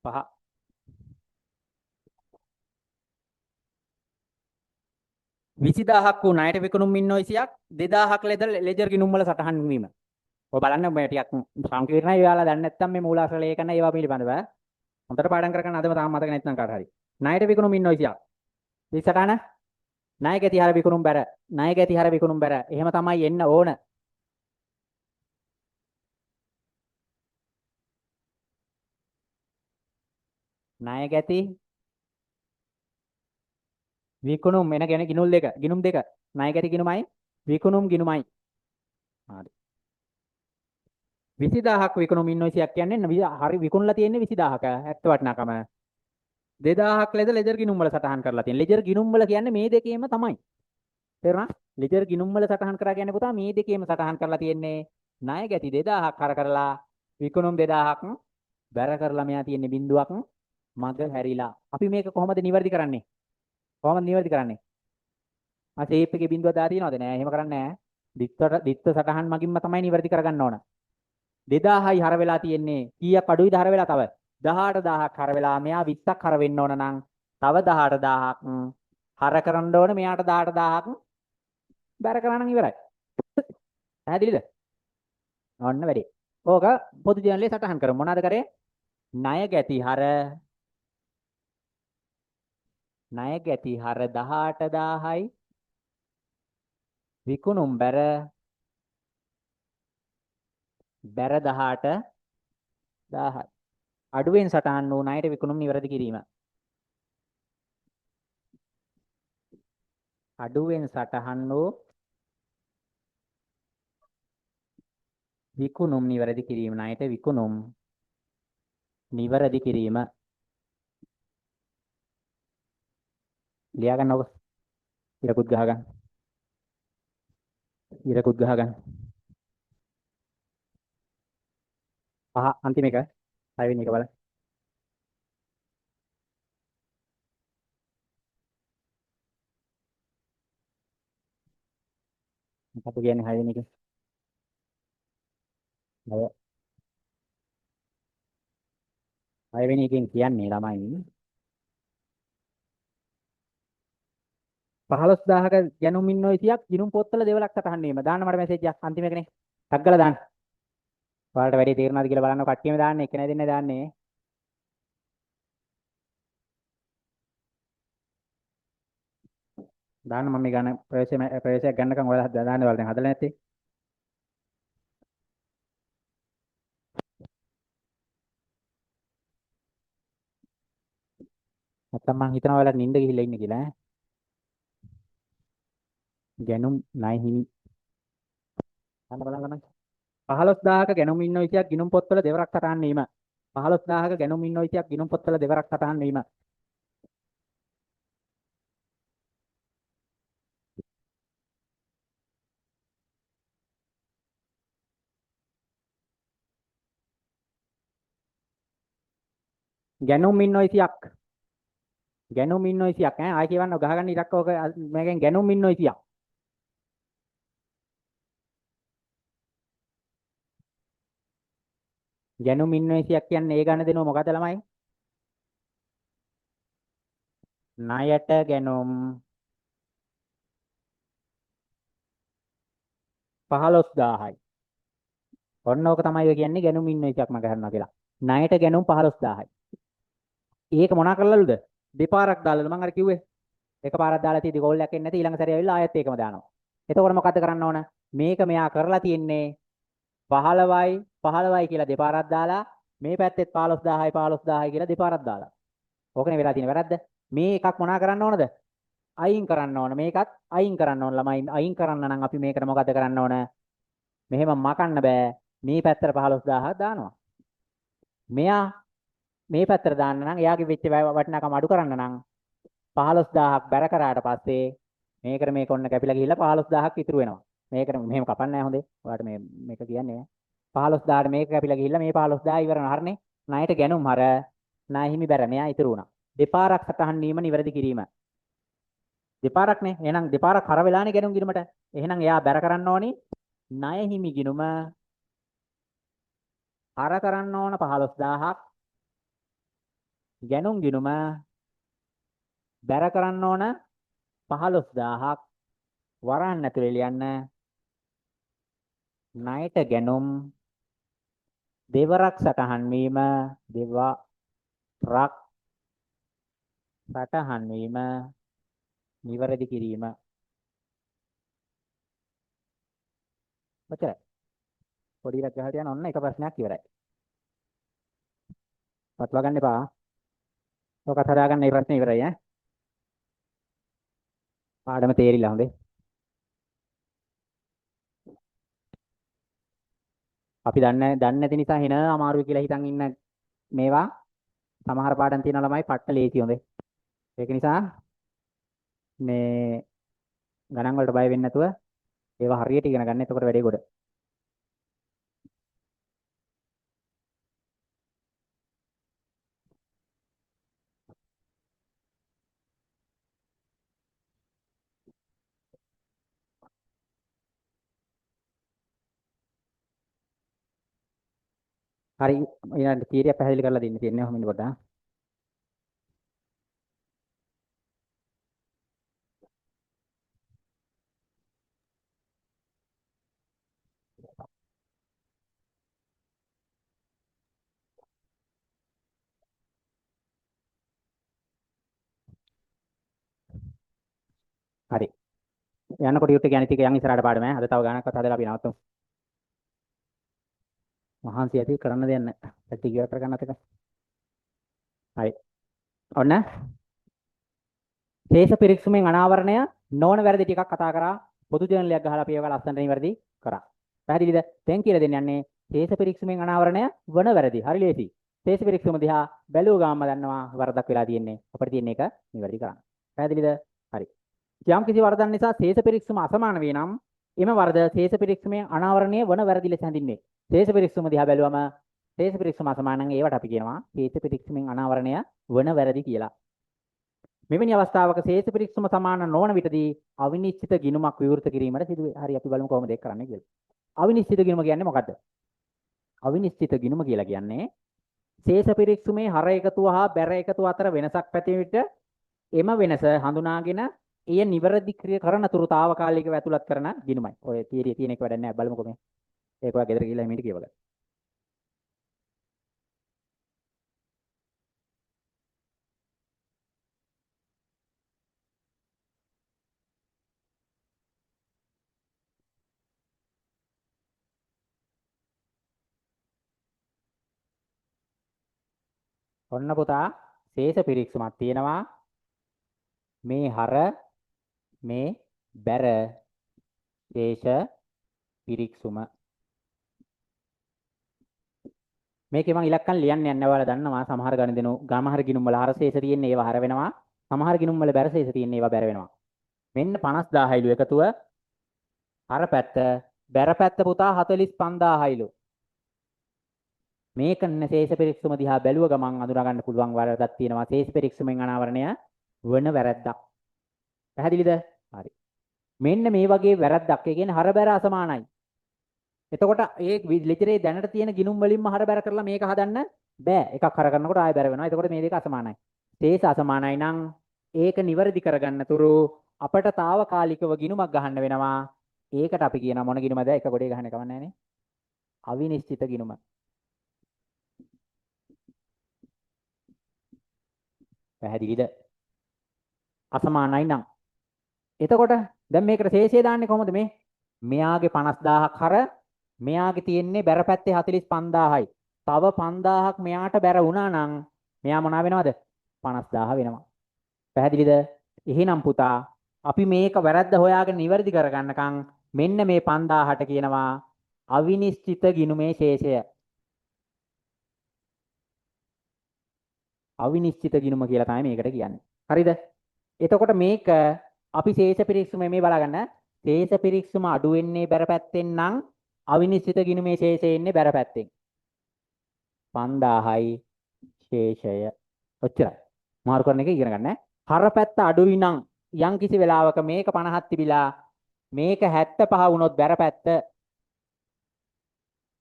[SPEAKER 1] 5 20000ක් වූ ණයට විකුණුම් ඉන්වොයිසියක් 2000ක් ලෙජර් ගිණුම් වල සටහන් වීම. ඔය බලන්න මේ ටිකක් සංකීර්ණයි. ඔයාලා දන්නේ නැත්නම් මේ මූලාශ්‍ර ලේඛන ඒවා පිළිබඳව හොඳට පාඩම් කරගන්න. අදම තාම මතක නැත්නම් කාට හරි. ණයට විකුණුම් ඉන්වොයිසියක්. මේ සටහන ණය ගැති හර විකුණුම් බැර. ණය ගැති හර විකුණුම් බැර. එහෙම තමයි එන්න ඕන. ණය ගැති විකුණුම් එන ගැන ගිණුම් දෙක. ගිණුම් දෙක. ණය ගැති ගිණුමයි විකුණුම් ගිණුමයි. හරි. 20000ක් විකුණුම් ඉන්වොයිසියක් කියන්නේ හරි විකුණලා තියෙන්නේ 20000ක. ඇත්ත වටිනාකම 2000ක් ලෙජර් ගිණුම් වල සටහන් කරලා තියෙන. ලෙජර් ගිණුම් වල කියන්නේ මේ දෙකේම තමයි. තේරුණා? ලෙජර් ගිණුම් වල සටහන් කරා කියන්නේ පුතා මේ දෙකේම සටහන් කරලා තියෙන්නේ. ණය ගැති 2000ක් හර කරලා විකුණුම් 2000ක් බැර කරලා මෙයා තියෙන්නේ බිඳුවක් මග හැරිලා. අපි මේක කොහොමද නිවැරදි කරන්නේ? කොහොමද නිවැරදි කරන්නේ? ආ ෂේප් එකේ බිඳුවක් දාලා තියෙනවද? නෑ. එහෙම කරන්නේ නෑ. දිත්ත සටහන් මගින්ම තමයි නිවැරදි කරගන්න ඕන. 2000යි හර වෙලා තියෙන්නේ. කීයක් අඩුයිද හර වෙලා තව? 18000ක් හර වෙලා මෙයා 20ක් හර වෙන්න ඕන නම් තව 18000ක් හර කරන්න ඕන. මෙයාට 18000ක් බැර කරා නම් ඉවරයි. පැහැදිලිද? ඔන්න වැඩි. ඕක පොදු ජීවනයේ සටහන් කරමු. මොනවාද කරේ? ණය ගැති හර 18000යි විකුණුම් බැර 18000යි. අඩුවෙන් සටහන් වූ ණයට විකුණුම් නිවැරදි කිරීම. අඩුවෙන් සටහන් වූ විකුණුම් නිවැරදි කිරීම. ණයට විකුණුම් නිවැරදි කිරීම. ලියා ගන්න ඔබ. ඉරකුත් ගහ ගන්න. ඉරකුත් ගහ ගන්න. අන්තිම එක. 6 වෙනි එක බලන්න. මොකක්ද කියන්නේ 6 වෙනි එක? 6 වෙනි එකෙන් කියන්නේ ළමයි 15000ක ගැනුම් ඉන්වොයිසියක් ගිණුම් පොත්වල දෙවලක් සටහන් වීම. දාන්න මට මැසේජ් එකක් අන්තිම එකනේ. ටක් ගාලා දාන්න. ඔයාලට වැඩි තේරුණාද කියලා බලන්න කට්ටියම දාන්නේ. එක්කෙනා දෙන්නේ දාන්නේ. දාන්න මම මේ ගන්න ප්‍රවේශයක් ගන්නකම් ඔයාලා දාන්න වල දැන් හදලා නැත්තේ. නැත්තම් මං හිතනවා ඔයාලා නිින්ද ගිහිල්ලා ඉන්නේ කියලා ඈ. ගැනුම් ණය හිමි. ගන්න බලන්න. 15000ක ගැනුම් ඉන්වොයිසියක් ගිණුම් පොත්වල දෙවරක් සටහන් වීම. 15000ක ගැනුම් ඉන්වොයිසියක් ගිණුම් පොත්වල දෙවරක් සටහන් වීම. ගැනුම් ඉන්වොයිසියක්. ගැනුම් ඉන්වොයිසියක් ඈ ආයි කියවන්න ගහගන්න ඉරක් ඕක මේකෙන් ගැනුම් ඉන්වොයිසියක්. ගැනුම් ඉන්වොයිසියක් කියන්නේ ඒ ගන්න දෙනව මොකද ළමයි? ණයට ගැනුම් 15000යි. ඔන්න ඕක තමයි ඔය කියන්නේ ගැනුම් ඉන්වොයිසියක් මම ගන්නවා කියලා. ණයට ගැනුම් 15000යි. ඒක මොනා කරලාලුද? දෙපාරක් දාලාලු මම අර කිව්වේ. එකපාරක් දාලා තියෙදි ගෝල් එකක් එන්නේ නැති ඊළඟ සැරේ ඇවිල්ලා ආයෙත් ඒකම දානවා. එතකොට මොකද්ද කරන්න ඕන? මේක මෙයා කරලා තියෙන්නේ 15යි කියලා දෙපාරක් දාලා මේ පැත්තෙත් 15000යි කියලා දෙපාරක් දාලා. ඕකනේ වෙලා තියෙන වැරද්ද. මේ එකක් මොනා කරන්න ඕනද? අයින් කරන්න ඕන. මේකත් අයින් කරන්න ඕන. ළමයි අයින් කරන්න නම් අපි මේකට මොකද කරන්න ඕන? මෙහෙම මකන්න බෑ. මේ පැත්තට 15000ක් දානවා. මෙයා මේ පැත්තට දාන්න නම් එයාගේ වෙච්ච වටිනාකම අඩු කරන්න නම් 15000ක් බැර කරාට පස්සේ මේකට මේක ඔන්න කැපිලා ගිහිල්ලා 15000ක් ඉතුරු වෙනවා. මේකට මෙහෙම කපන්නේ නැහැ හොඳේ. ඔයාලට මේක කියන්නේ 15000ට මේක කැපිලා ගිහිල්ලා මේ 15000 ඉවර වෙනවා. හරිනේ. ණයට ගැනුම් හර ණය හිමි බැර මෙයා ඉතුරු වුණා. දෙපාරක් සටහන් වීම නිවැරදි කිරීම. දෙපාරක්නේ. එහෙනම් දෙපාරක් හර වෙලානේ ගැනුම් ගිණුමට. එහෙනම් එයා බැර කරන්න ඕනි ණය හිමි ගිණුම හර කරන්න ඕන 15000ක්. ගැනුම් ගිණුම බැර කරන්න ඕන 15000ක්. වරහන් ඇතුලේ ලියන්න ණයට ගැනුම් දෙවරක් සටහන් වීම දෙවරක් සටහන් වීම නිවැරදි කිරීම. ඔච්චරයි. පොඩි ඉරක් ගහලා තියන ඔන්න එක ප්‍රශ්නයක් ඉවරයි. වත්වා ගන්න එපා. ඔකත් හදාගන්න මේ ප්‍රශ්නේ ඉවරයි ඈ. පාඩම තේරිලා හොඳේ. අපි දන්නේ නැති නිසා හින අමාරුයි කියලා හිතන් ඉන්න මේවා සමහර පාඩම් තියෙන ළමයි පට්ට ලේසි හොඳේ. ඒක නිසා මේ ගණන් වලට බය වෙන්නේ නැතුව ඒවා හරියට ඉගෙන ගන්න. එතකොට වැඩේ ගොඩ. හරි ඊළඟ තීරිය පැහැදිලි කරලා දෙන්න තියෙන්නේ ඔහොම ඉන්න පොඩ්ඩක්. හරි. යන්නකොට යුත් කියන්නේ ටික යන් ඉස්සරහට පාඩම ඈ. අද තව ගණනක්වත් හදලා අපි නවත්තමු. මහන්සි ඇති කරන්න දෙයක් නැහැ. පැටි කිව්ව කරගන්නත් එක. හරි. ඔන්න ශේෂ පිරික්සුමෙන් අනාවරණය නොවන වැරදි ටිකක් කතා කරා. පොදු ජර්නලයක් ගහලා අපි ඒවා ලස්සනට නිවැරදි කරා. පැහැදිලිද? දැන් කියලා දෙන්න යන්නේ ශේෂ පිරික්සුමෙන් අනාවරණය වන වැරදි. හරි ලේසි. ශේෂ පිරික්සුම දිහා බැලුව ගාම දන්නවා වරදක් වෙලා තියෙන්නේ. අපිට තියෙන එක නිවැරදි කරන්න. පැහැදිලිද? හරි. යම් කිසි වරදක් නිසා ශේෂ පිරික්සුම අසමාන වේ නම් එම වරද ශේෂ පිරික්සුමේ අනාවරණය වන වැරදි ලෙස හැඳින්වේ. ශේෂ පිරික්සුම දිහා බැලුවම ශේෂ පිරික්සුම අසමාන නම් ඒවට අපි කියනවා ශේෂ පිරික්සුමෙන් අනාවරණය වන වැරදි කියලා. මෙවැනි අවස්ථාවක ශේෂ පිරික්සුම සමාන නොවන විටදී අවිනිශ්චිත ගිණුමක් විවෘත කිරීමට සිදුවේ. හරි අපි බලමු කොහොමද ඒක කරන්නේ කියලා. අවිනිශ්චිත ගිණුම කියන්නේ මොකද්ද? අවිනිශ්චිත ගිණුම කියලා කියන්නේ ශේෂ පිරික්සුමේ හර එකතුව හා බැර එකතුව අතර වෙනසක් පැතිර විට එම වෙනස හඳුනාගෙන එය නිවැරදි කරන තුරු తాවකාලිකව ඇතුළත් කරන ගිණුමයි. ඔය තීරිය තියෙන එක වැඩක් නැහැ. බලමුකෝ මේ. ඒක ඔයා ගෙදර ගිහලා එමෙට කියවගන්න. ඔන්න පුතා ශේෂ පිරික්සුමක් තියෙනවා. මේ හර මේ බැර ශේෂ පිරික්සුම. මේකේ මම ඉලක්කම් ලියන්න යන්නේ ඔයාලා දන්නවා සමහර ගණිතනෝ ගාමහර ගිණුම් වල හර ශේෂ තියෙන්නේ ඒවා හර වෙනවා. සමහර ගිණුම් වල බැර ශේෂ තියෙන්නේ ඒවා බැර වෙනවා. මෙන්න 50000යිලු එකතුව හර පැත්ත බැර පැත්ත පුතා 45000යිලු. මේක ශේෂ පිරික්සුම දිහා බැලුව ගමන් අඳුනා ගන්න පුළුවන් වරදක් තියෙනවා. ශේෂ පිරික්සුමෙන් අනාවරණය වන වැරද්දක්. පැහැදිලිද? හරි. මෙන්න මේ වගේ වැරද්දක්. ඒ කියන්නේ හර බැර අසමානයි. එතකොට ඒ ලිතරේ දැනට තියෙන ගිණුම් වලින්ම හර බැර කරලා මේක හදන්න බෑ. එකක් හර කරනකොට ආයෙ බැර වෙනවා. එතකොට මේ දෙක අසමානයි. ශේෂ අසමානයි නම් ඒක නිවැරදි කරගන්න තුරු අපට తాවකාලිකව ගිණුමක් ගහන්න වෙනවා. ඒකට අපි කියන මොන ගිණුමද? එක ගොඩේ ගහන්න කවන්නේ නැහනේ. අවිනිශ්චිත ගිණුම. පැහැදිලිද? අසමානයි නම්. එතකොට දැන් මේකට ශේෂය දාන්නේ කොහොමද මේ? මෙයාගේ 50000ක් හර මෙයාගේ තියෙන්නේ බැර පැත්තේ 45000යි. තව 5000ක් මෙයාට බැර වුණා නම් මෙයා මොනවා වෙනවද? 50000 වෙනවා. පැහැදිලිද? එහෙනම් පුතා අපි මේක වැරද්ද හොයාගෙන නිවැරදි කරගන්නකම් මෙන්න මේ 5000ට කියනවා අවිනිශ්චිත ගිණුමේ ශේෂය. අවිනිශ්චිත ගිණුම කියලා තමයි මේකට කියන්නේ. හරිද? එතකොට මේක අපි ශේෂ පිරික්සුම මේ බලගන්න. ශේෂ පිරික්සුම අඩු වෙන්නේ බැර පැත්තෙන් නම් අවිනිශ්චිත ගිණුමේ ශේෂය එන්නේ බැර පැත්තෙන්. 5000යි ශේෂය. ඔච්චරයි. මාරු කරන එක ඉගෙන ගන්න ඈ. හරපැත්ත අඩුයි නම් යම් කිසි වෙලාවක මේක 50ක් තිබිලා මේක 75 වුණොත් බැර පැත්ත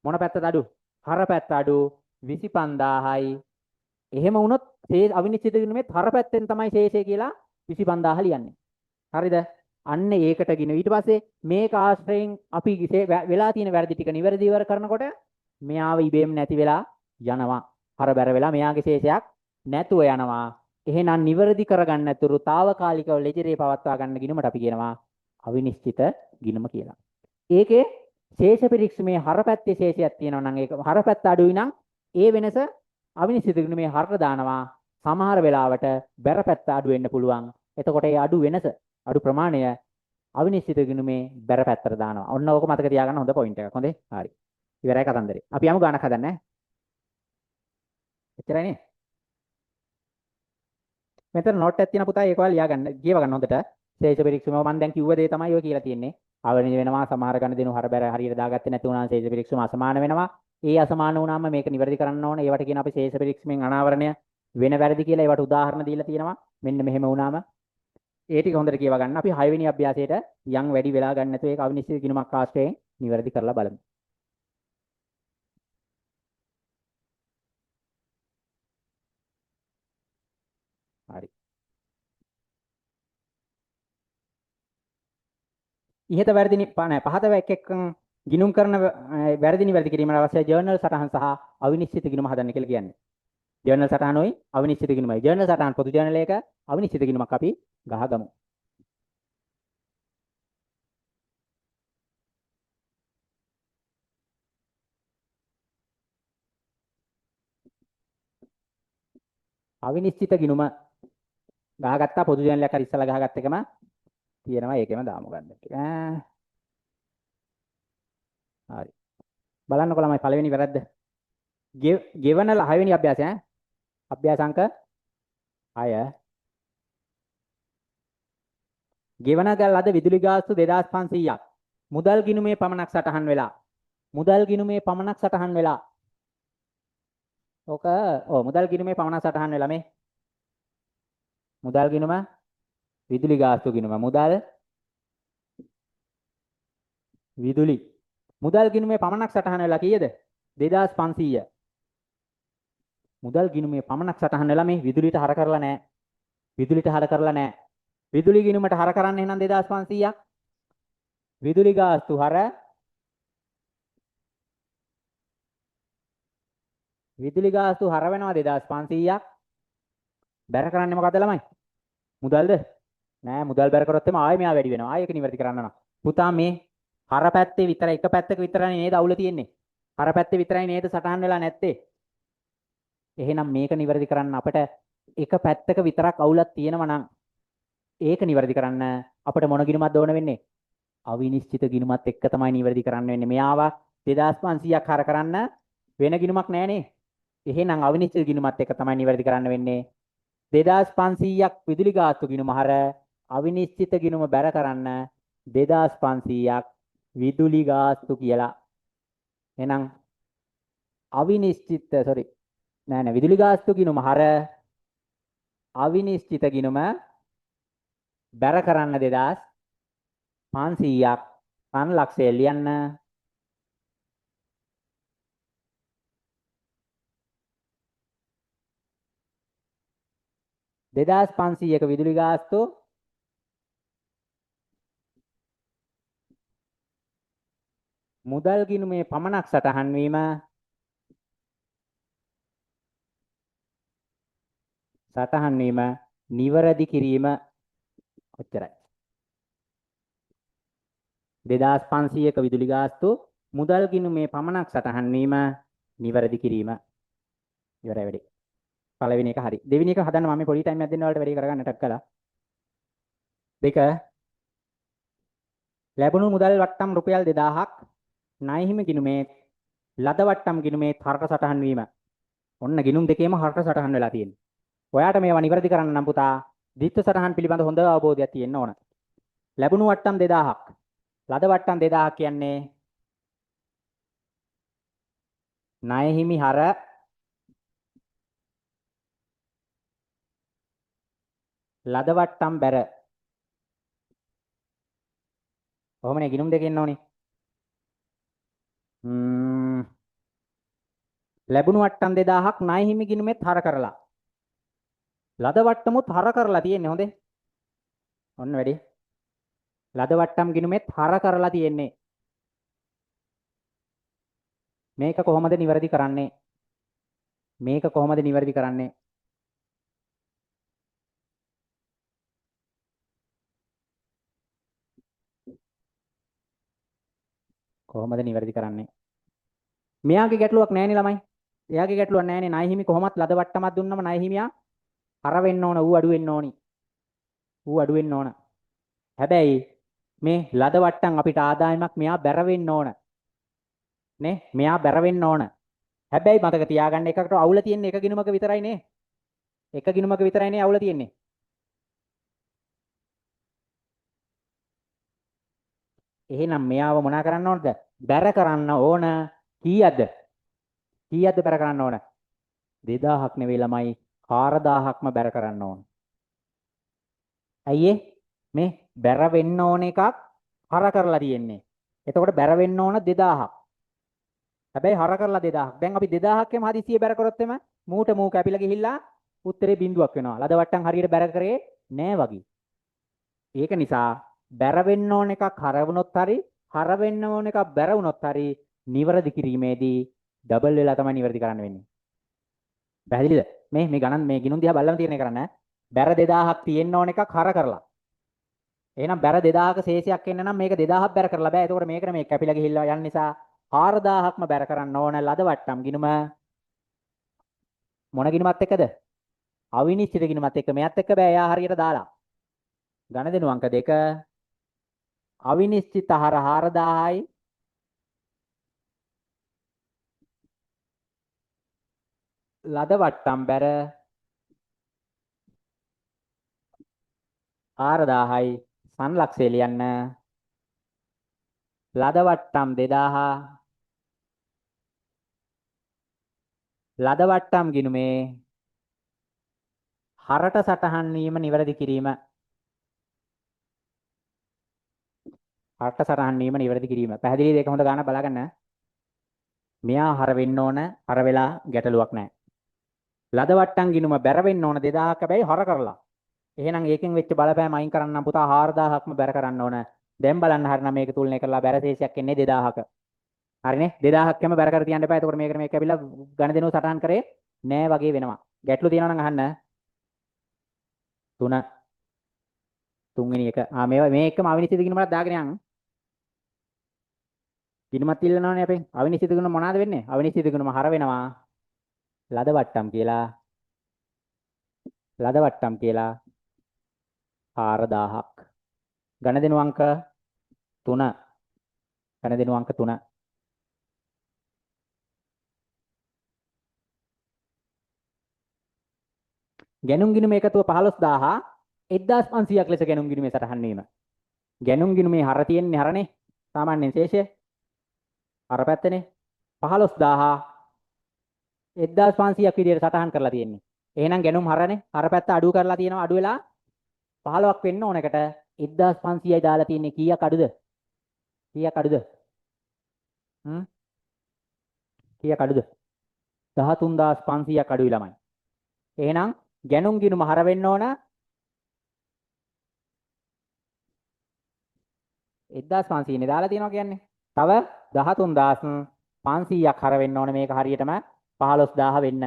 [SPEAKER 1] මොන පැත්තද අඩු? හරපැත්ත අඩු 25000යි. එහෙම වුණොත් අවිනිශ්චිත ගිණුමේ හරපැත්තෙන් තමයි ශේෂය කියලා 25000 ලියන්නේ. හරිද? අන්න ඒකට ගිනු ඊට පස්සේ මේක ආශ්‍රයෙන් අපි වෙලා තියෙන වැරදි ටික නිවැරදි ඉවර කරනකොට මෙයාව ඉබේම නැති වෙලා යනවා. හර බැර වෙලා මෙයාගේ ශේෂයක් නැතුව යනවා. එහෙනම් නිවැරදි කරගන්න නැතුරු తాවකාලිකව ලෙජරේ පවත්වා ගන්න ගිනුමට අපි කියනවා අවිනිශ්චිත ගිනුම කියලා. ඒකේ ශේෂ පිරික්සමේ හරපැත්තේ ශේෂයක් තියෙනවා නම් ඒක හරපැත්ත අඩුයි නම් ඒ වෙනස අවිනිශ්චිත ගිනුමේ හරට දානවා. සමහර වෙලාවට බැරපැත්ත අඩු වෙන්න පුළුවන්. එතකොට ඒ අඩු වෙනස අඩු ප්‍රමාණය අවිනිශ්චිත ගිණුමේ බැර පැත්තට දානවා. ඔන්න ඕක මතක තියාගන්න හොඳ පොයින්ට් එකක්. හොඳේ. හරි. ඉවරයි කතන්දරේ. අපි යමු ගානක් හදන්න. එච්චරයි නේ. මෙතන නෝට් එකක් තියෙන පුතා ඒක ඔයාලා ලියා ගන්න. කියව ගන්න හොඳට. ශේෂ පිරික්සම මම දැන් කිව්ව දේ තමයි ඔය කියලා තියෙන්නේ. ආවරණය වෙනවා සමහර ගණ දෙනු හර බැර හරියට දාගත්තේ නැති වුණා ශේෂ පිරික්සම අසමාන වෙනවා. ඒ අසමාන වුණාම මේක නිවැරදි කරන්න ඕනේ. ඒවට කියන අපි ශේෂ පිරික්සමෙන් අනාවරණය වෙන වැරදි කියලා ඒවට උදාහරණ දීලා තියෙනවා. මෙන්න මෙහෙම වුණාම ඒ ටික හොඳට කියව ගන්න. අපි 6 වෙනි අභ්‍යාසයට යම් වැඩි වෙලා ගන්න නැතුව ඒක අවිනිශ්චිත ගිණුමක් ආශ්‍රයෙන් නිවැරදි කරලා බලමු. හරි. ඉහත වැරදි පහත එක් ගිණුම් කරන වැරදි නිවැරදි කිරීමට අවශ්‍ය ජර්නල් සටහන් සහ අවිනිශ්චිත ගිණුම හදන්න කියලා කියන්නේ. ජර්නල් සටහනෝයි අවිනිශ්චිත ගිණුමයි. ජර්නල් සටහන් පොදු ජර්නල් එක අවිනිශ්චිත ගිණුමක් අපි ගහගමු. අවිනිශ්චිත ගිණුම ගහගත්තා පොදු ජර්නල් එක ඉස්සලා ගහගත්ත එකම තියෙනවා ඒකෙම දාමු ගන්න. හරි. බලන්නකො ළමයි පළවෙනි වැරද්ද. ගෙවන 6 වෙනි අභ්‍යාසය අභ්‍යාස අංක 6 ගෙවන ලද විදුලි ගාස්තු 2500ක් මුදල් ගිණුමේ පමණක් සටහන් වෙලා මුදල් ගිණුමේ පමණක් සටහන් වෙලා ඕක මුදල් ගිණුමේ පමණක් සටහන් වෙලා මේ මුදල් ගිණුම විදුලි ගාස්තු ගිණුම මුදල් විදුලි මුදල් ගිණුමේ පමණක් සටහන් වෙලා කීයද 2500 මුදල් ගිණුමේ පමණක් සටහන් වෙලා මේ විදුලියට හර කරලා නැහැ විදුලියට හර කරලා නැහැ විදුලි ගිණුමට හර කරන්න එහෙනම් 2500ක් විදුලි ගාස්තු හර විදුලි ගාස්තු හර වෙනවා 2500ක් බැර කරන්නේ මොකද ළමයි මුදල්ද නෑ මුදල් බැර කරොත් එම ආයෙ මෙයා වැඩි වෙනවා ආයෙ ඒක නිවැරදි කරන්න නම් පුතා මේ හර පැත්තේ විතරයි එක පැත්තක විතරයි නේද අවුල තියෙන්නේ හර පැත්තේ විතරයි නේද සටහන් වෙලා නැත්තේ එහෙනම් මේක නිවැරදි කරන්න අපිට එක පැත්තක විතරක් අවුලක් තියෙනවා නම් ඒක නිවැරදි කරන්න අපිට මොන ගිණුමක්ද ඕන වෙන්නේ අවිනිශ්චිත ගිණුමත් එක්ක තමයි නිවැරදි කරන්න වෙන්නේ මෙයාව 2500ක් හර කරන්න වෙන ගිණුමක් නැහනේ එහෙනම් අවිනිශ්චිත ගිණුමත් එක්ක තමයි නිවැරදි කරන්න වෙන්නේ 2500ක් විදුලි ගාස්තු ගිණුම හර අවිනිශ්චිත ගිණුම බැර කරන්න 2500ක් විදුලි ගාස්තු කියලා එහෙනම් අවිනිශ්චිත නෑ විදුලි ගාස්තු ගිණුම හර අවිනිශ්චිත ගිණුම බැර කරන්න 2500ක් පන් ලක්ෂය ලියන්න 2500ක විදුලි ගාස්තු මුදල් ගිණුමේ පමණක් සටහන් වීම නිවැරදි කිරීම ඔච්චරයි 2500ක විදුලි ගාස්තු මුදල් ගිණුමේ පමණක් සටහන් වීම නිවැරදි කිරීම ඉවරයි වැඩේ පළවෙනි එක හරි. දෙවෙනි එක හදන්න මම පොඩි ටයිම් එකක් දෙන්න ඔයාලට වැඩි කරගන්න ටක් කළා. දෙක ලැබුණු මුදල් වට්ටම් රුපියල් 2000ක් ණය හිමි ගිණුමේ ලද වට්ටම් ගිණුමේ හරට සටහන් වීම. ඔන්න ගිණුම් දෙකේම හරට සටහන් වෙලා තියෙනවා. ඔයාට මේවා නිවැරදි කරන්න නම් පුතා ද්විත්ව සටහන් පිළිබඳ හොඳ අවබෝධයක් තියෙන්න ඕන. ලැබුණු වට්ටම් 2000ක් ලද වට්ටම් 2000ක් කියන්නේ ණය හිමි හර ලද වට්ටම් බැර. කොහොමනේ ගිණුම් දෙක එන්න ඕනේ. ලැබුණු වට්ටම් 2000ක් ණය හිමි ගිණුමෙත් හර කරලා. ලද වට්ටමුත් හර කරලා තියෙන්නේ හොඳේ. ඔන්න වැඩි. ලද වට්ටම් ගිණුමෙත් හර කරලා තියෙන්නේ. මේක කොහොමද නිවැරදි කරන්නේ? මේක කොහොමද නිවැරදි කරන්නේ? කොහොමද නිවැරදි කරන්නේ? මෙයාගේ ගැටලුවක් නැහැනේ ළමයි. එයාගේ ගැටලුවක් නැහැනේ. ණය හිමි කොහොමත් ලද වට්ටමක් දුන්නම ණය හිමියා හර වෙන්න ඕන, ඌ අඩු වෙන්න ඕනි. ඌ අඩු වෙන්න ඕන. හැබැයි මේ ලද වට්ටම් අපිට ආදායමක් මෙයා බැර වෙන්න ඕන. නේ? මෙයා බැර වෙන්න ඕන. හැබැයි මතක තියාගන්න එකකට අවුල තියෙන්නේ එක ගිණුමක විතරයි නේ. එක ගිණුමක විතරයි නේ අවුල තියෙන්නේ. එහෙනම් මෙයාව මොනා කරන්න ඕනද? බැර කරන්න ඕන. කීයද? කීයද බැර කරන්න ඕන? 2000ක් නෙවෙයි ළමයි 4000ක්ම බැර කරන්න ඕන. ඇයි මේ බැර වෙන්න ඕන එකක් හර කරලා තියෙන්නේ. එතකොට බැර වෙන්න ඕන 2000ක්. හැබැයි හර කරලා 2000ක්. දැන් අපි 2000ක් එම හදිසියෙ බැර කරොත් එම මූට මූ කැපිලා ගිහිල්ලා උත්තරේ බිඳුවක් වෙනවා. ලද වට්ටම් හරියට බැර කරේ නෑ වගේ. ඒක නිසා බැර වෙන්න ඕන එකක් හර වුණොත් හරි හර වෙන්න ඕන එකක් බැර වුණොත් හරි නිවැරදි කිරීමේදී ඩබල් වෙලා තමයි නිවැරදි කරන්න වෙන්නේ. පැහැදිලිද? මේ ගණන් මේ ගිණුම් දිහා බලලම තීරණය කරන්න. බැර 2000ක් තියෙන්න ඕන එකක් හර කරලා. එහෙනම් බැර 2000ක ශේෂයක් එන්න නම් මේක 2000ක් බැර කරලා බෑ. ඒකෝර මේකට මේ කැපිලා ගිහිල්ලා යන නිසා 4000ක්ම බැර කරන්න ඕන ලද වට්ටම් ගිණුම මොන ගිණුමත් එක්කද? අවිනිශ්චිත ගිණුමත් එක්ක. මෙයත් එක්ක බෑ. එයා හරියට දාලා. ගණදෙනු අංක 2 අවිනිශ්චිත හර 4000යි ලද වට්ටම් බැර 4000යි සංලක්ෂය ලියන්න ලද වට්ටම් 2000 ලද වට්ටම් ගිණුමේ හරට සටහන් වීම නිවැරදි කිරීම හරට සටහන් වීම නිවැරදි කිරීම පැහැදිලිද? ඒක හොඳ ගානක් බලාගන්න. මෙයා හර වෙන්න ඕන හර වෙලා ගැටලුවක් නැහැ. ලද වට්ටම් ගිණුම බැර වෙන්න ඕන 2000ක් හැබැයි හර කරලා. එහෙනම් ඒකෙන් වෙච්ච බලපෑම අයින් කරන්න පුතා 4000ක්ම බැර කරන්න ඕන. දැන් බලන්න හරිනම් මේක තුලනය කරලා බැර ශේෂයක් එන්නේ 2000ක. හරිනේ 2000ක්ම බැර කර තියන්න එපා. එතකොට මේක ඇවිල්ලා ඝන දෙනුව සටහන් කරේ නෑ වගේ වෙනවා. ගැටලු තියෙනවා නම් අහන්න. 3 තුන්වෙනි එක. මේ එකම අවිනිශ්චිත ගිණුමක් දාගෙන යන්න. ගිණුමක් ඉල්ලනවනේ අපෙන්. අවිනිශ්චිත ගිණුම මොනවාද වෙන්නේ? අවිනිශ්චිත ගිණුම හර වෙනවා. ලද වට්ටම් කියලා. ලද වට්ටම් කියලා 4000ක්. ඝන දෙනුව අංක 3. ඝන දෙනුව අංක 3. ගැනුම් ගිණුම එකතුව 15000 1500ක් ලෙස ගැනුම් ගිණුමේ සටහන් වීම. ගැනුම් ගිණුමේ හර තියෙන්නේ හරනේ. සාමාන්‍යයෙන් ශේෂය. හර පැත්තනේ. 15000 1500ක් විදියට සටහන් කරලා තියෙන්නේ. එහෙනම් ගැනුම් හරනේ. හර පැත්ත අඩු කරලා තියෙනවා. අඩු වෙලා 15ක් වෙන්න ඕන එකට 1500යි දාලා තියෙන්නේ. කීයක් අඩුද? කීයක් අඩුද? කීයක් අඩුද? 13500ක් අඩුයි ළමයි. එහෙනම් ගැනුම් ගිණුම හර වෙන්න ඕන 1500 නේ දාලා තියෙනවා කියන්නේ. තව 13500ක් හර වෙන්න ඕන මේක හරියටම 15000 වෙන්න.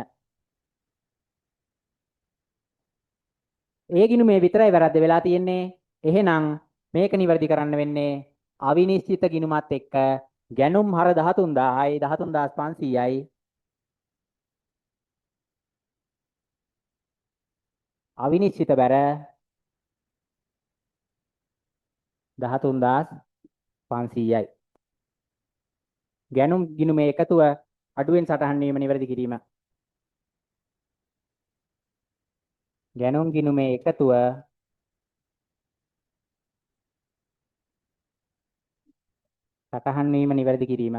[SPEAKER 1] ඒ ගිණුමේ විතරයි වැරද්ද වෙලා තියෙන්නේ. එහෙනම් මේක නිවැරදි කරන්න වෙන්නේ අවිනිශ්චිත ගිණුමත් එක්ක ගැනුම් හර 13000යි 13500යි අවිනිශ්චිත බැර 13500යි. ගැනුම් ගිණුමේ එකතුව අඩුවෙන් සටහන් වීම නිවැරදි කිරීම. ගැනුම් ගිණුමේ එකතුව සටහන් වීම නිවැරදි කිරීම.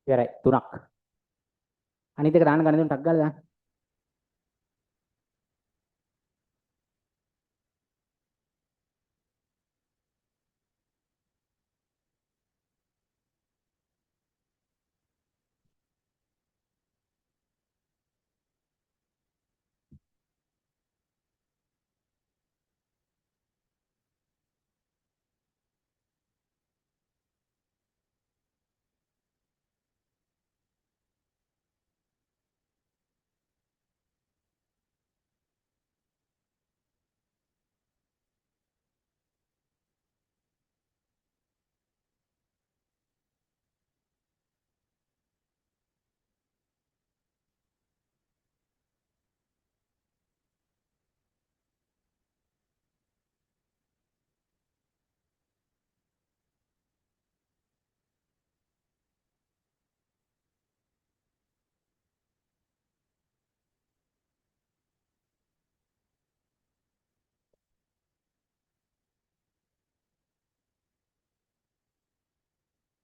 [SPEAKER 1] ඉවරයි 3ක්. අනිත් එක දාන්න ගන්න දුන්න ටක් ගාලා දාන්න.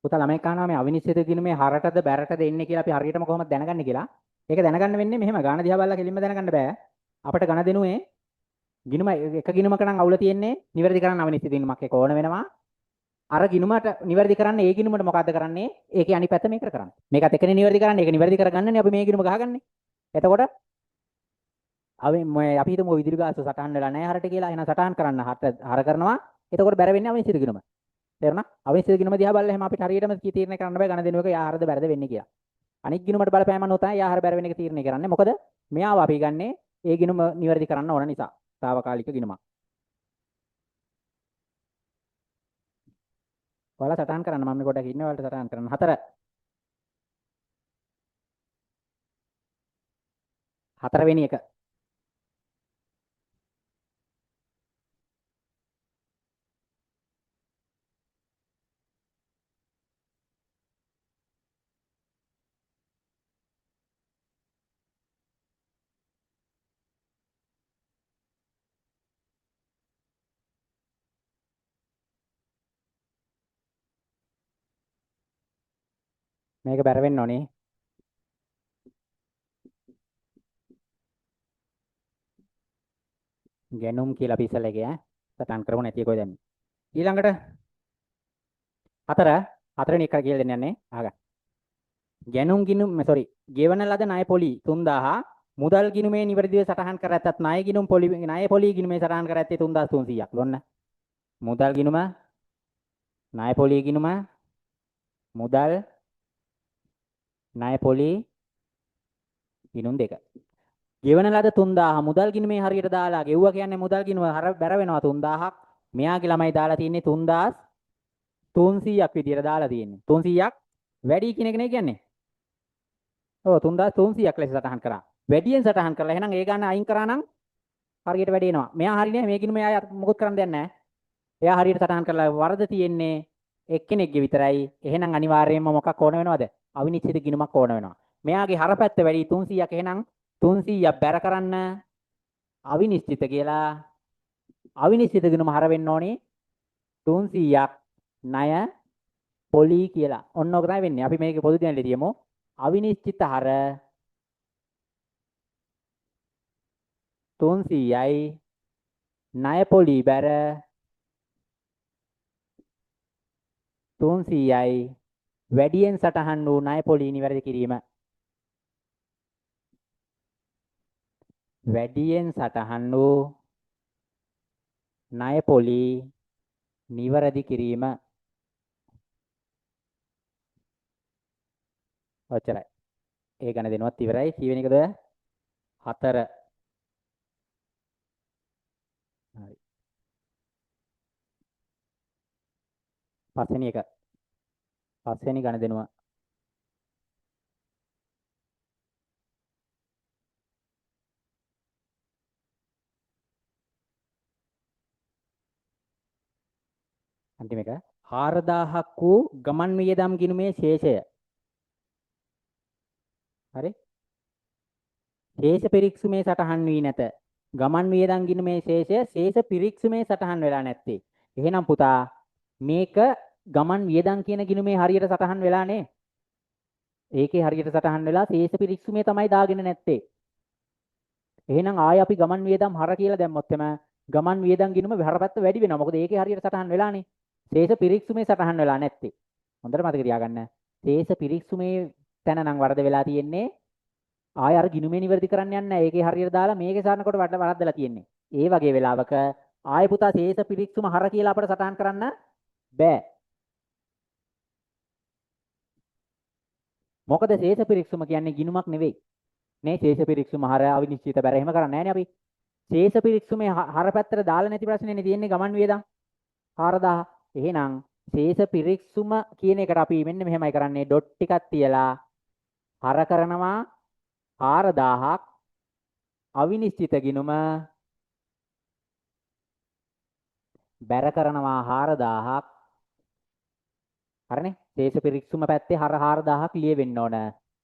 [SPEAKER 1] පුතා ළමයි කහනවා මේ අවිනිශ්චිත ගිණුමේ හරටද බැරටද එන්නේ කියලා අපි හරියටම කොහොමද දැනගන්නේ කියලා. ඒක දැනගන්න වෙන්නේ මෙහෙම ගාන දිහා බලලා කෙලින්ම දැනගන්න බෑ. අපිට ගණ දෙනුවේ ගිණුම එක ගිණුමක නම් අවුල තියෙන්නේ නිවැරදි කරන්න අවිනිශ්චිත ගිණුමක් ඒක ඕන වෙනවා. අර ගිණුමට නිවැරදි කරන්න ඒ ගිණුමට මොකද්ද කරන්නේ? ඒකේ අනිත් පැත්ත මේකට කරන්නේ. මේකත් එකනේ නිවැරදි කරන්නේ. ඒක නිවැරදි කරගන්නනේ අපි මේ ගිණුම ගහගන්නේ. එතකොට අපි හිතමු විදුලි ගාස්තු සටහන් වෙලා නැහැ හරට කියලා. එහෙනම් සටහන් කරන්න හර කරනවා. එතකොට බැර වෙන්නේ අවිනිශ්චිත ගිණුම. තේරුණා? අවිනිශ්චිත ගිණුම දිහා බලලා එහෙනම් අපිට හරියටම තීරණය කරන්න බෑ ගණ දෙනුවක යා හරද බැරද වෙන්නේ කියලා. අනිත් ගිණුමට බලපෑම නොතන යා හර බැර වෙන එක තීරණය කරන්නේ. මොකද මෙයාව අපි ගන්නේ ඒ ගිණුම නිවැරදි කරන්න ඕන නිසා. తాවකාලික ගිණුමක්. ඔයාලා සටහන් කරන්න මම මේ කොටක ඉන්නේ ඔයාලට සටහන් කරන්න. 4 4වෙනි එක. මේක බැර වෙන්න ඕනේ. ගැනුම් කියලා අපි ඉස්සෙල්ලා ගියා. සටහන් කරමු නැති එකෝ දැන්. ඊළඟට 4වෙනි එක කියලා දෙන්න යන්නේ. අහගන්න. ගැනුම් ගිණුම් ගෙවන ලද ණය පොලි 3000 මුදල් ගිණුමේ නිවැරදිව සටහන් කර ඇතත් ණය පොලි ගිණුමේ සටහන් කර ඇත්තේ 3300ක්. ලොන්න. මුදල් ගිණුම ණය පොලි ගිණුම මුදල් ණය පොලි ගිණුම් දෙක. ගෙවන ලද 3000 මුදල් ගිණුමේ හරියට දාලා ගෙව්වා කියන්නේ මුදල් ගිණුම බැර වෙනවා 3000ක්. මෙයාගේ ළමයි දාලා තියෙන්නේ 3300ක් විදියට දාලා තියෙන්නේ. 300ක් වැඩි කියන එක නේ කියන්නේ. ඔව් 3300ක් ලෙස සටහන් කරා. වැඩියෙන් සටහන් කරලා එහෙනම් ඒ ගන්න අයින් කරා නම් හරියට වැඩි එනවා. මෙයා හරියනේ මේකිනු මෙයා මොකොත් කරන්න දෙයක් නැහැ. එයා හරියට සටහන් කරලා වරද තියෙන්නේ එක්කෙනෙක්ගේ විතරයි. එහෙනම් අනිවාර්යයෙන්ම මොකක් ඕන වෙනවද? අවිනිශ්චිත ගිණුමක් ඕන වෙනවා. මෙයාගේ හරපැත්ත වැඩි 300ක් එහෙනම් 300ක් බැර කරන්න අවිනිශ්චිත කියලා අවිනිශ්චිත ගිණුම හර වෙන්න ඕනේ 300ක් ණය පොලි කියලා. ඔන්න ඔක තමයි වෙන්නේ. අපි මේකේ පොදු දෙයක් ලියමු. අවිනිශ්චිත හර 300යි ණය පොලි බැර 300යි වැඩියෙන් සටහන් වූ ණය පොලි නිවැරදි කිරීම. වැඩියෙන් සටහන් වූ ණය පොලි නිවැරදි කිරීම. ඔච්චරයි. ඒ ගණ දෙනවත් ඉවරයි. කීවෙනි එකද? 4. හරි. පස්වෙනි එක. පස්වෙනි ගණදෙනුව. අන්තිම එක 4000ක් වූ ගමන් වියදම් ගිණුමේ ශේෂය. හරි? ශේෂ පිරික්සුමේ සටහන් වී නැත. ගමන් වියදම් ගිණුමේ ශේෂය ශේෂ පිරික්සුමේ සටහන් වෙලා නැත්තේ. එහෙනම් පුතා මේක ගමන් වියදම් කියන ගිණුමේ හරියට සටහන් වෙලා නේ. ඒකේ හරියට සටහන් වෙලා ශේෂ පිරික්සුමේ තමයි දාගෙන නැත්තේ. එහෙනම් ආයෙ අපි ගමන් වියදම් හර කියලා දැම්මොත් එම ගමන් වියදම් ගිණුම හරපැත්ත වැඩි වෙනවා. මොකද ඒකේ හරියට සටහන් වෙලානේ. ශේෂ පිරික්සුමේ සටහන් වෙලා නැත්තේ. හොඳට මතක තියාගන්න. ශේෂ පිරික්සුමේ තැන නම් වරද වෙලා තියෙන්නේ. ආයෙ අර ගිණුමේ නිවැරදි කරන්න යන්නේ නැහැ. ඒකේ හරියට දාලා මේකේ සාරනකොට වරද්දලා තියෙන්නේ. ඒ වගේ වෙලාවක ආයෙ පුතා ශේෂ පිරික්සුම හර කියලා අපිට සටහන් කරන්න බෑ. මොකද ශේෂ පිරික්සුම කියන්නේ ගිණුමක් නෙවෙයි. නේ ශේෂ පිරික්සුම හර අවිනිශ්චිත බැර එහෙම කරන්නේ නැහැ නේ අපි. ශේෂ පිරික්සුමේ හර පැත්තට දාලා නැති ප්‍රශ්නේනේ තියෙන්නේ ගමන් වියදම් 4000. එහෙනම් ශේෂ පිරික්සුම කියන එකට අපි මෙන්න මෙහෙමයි කරන්නේ ඩොට් ටිකක් තියලා හර කරනවා 4000ක් අවිනිශ්චිත ගිණුම බැර කරනවා 4000ක්. හරිනේ? ශේෂ පිරික්සුම පැත්තේ හර 4000ක් ලියවෙන්න ඕන.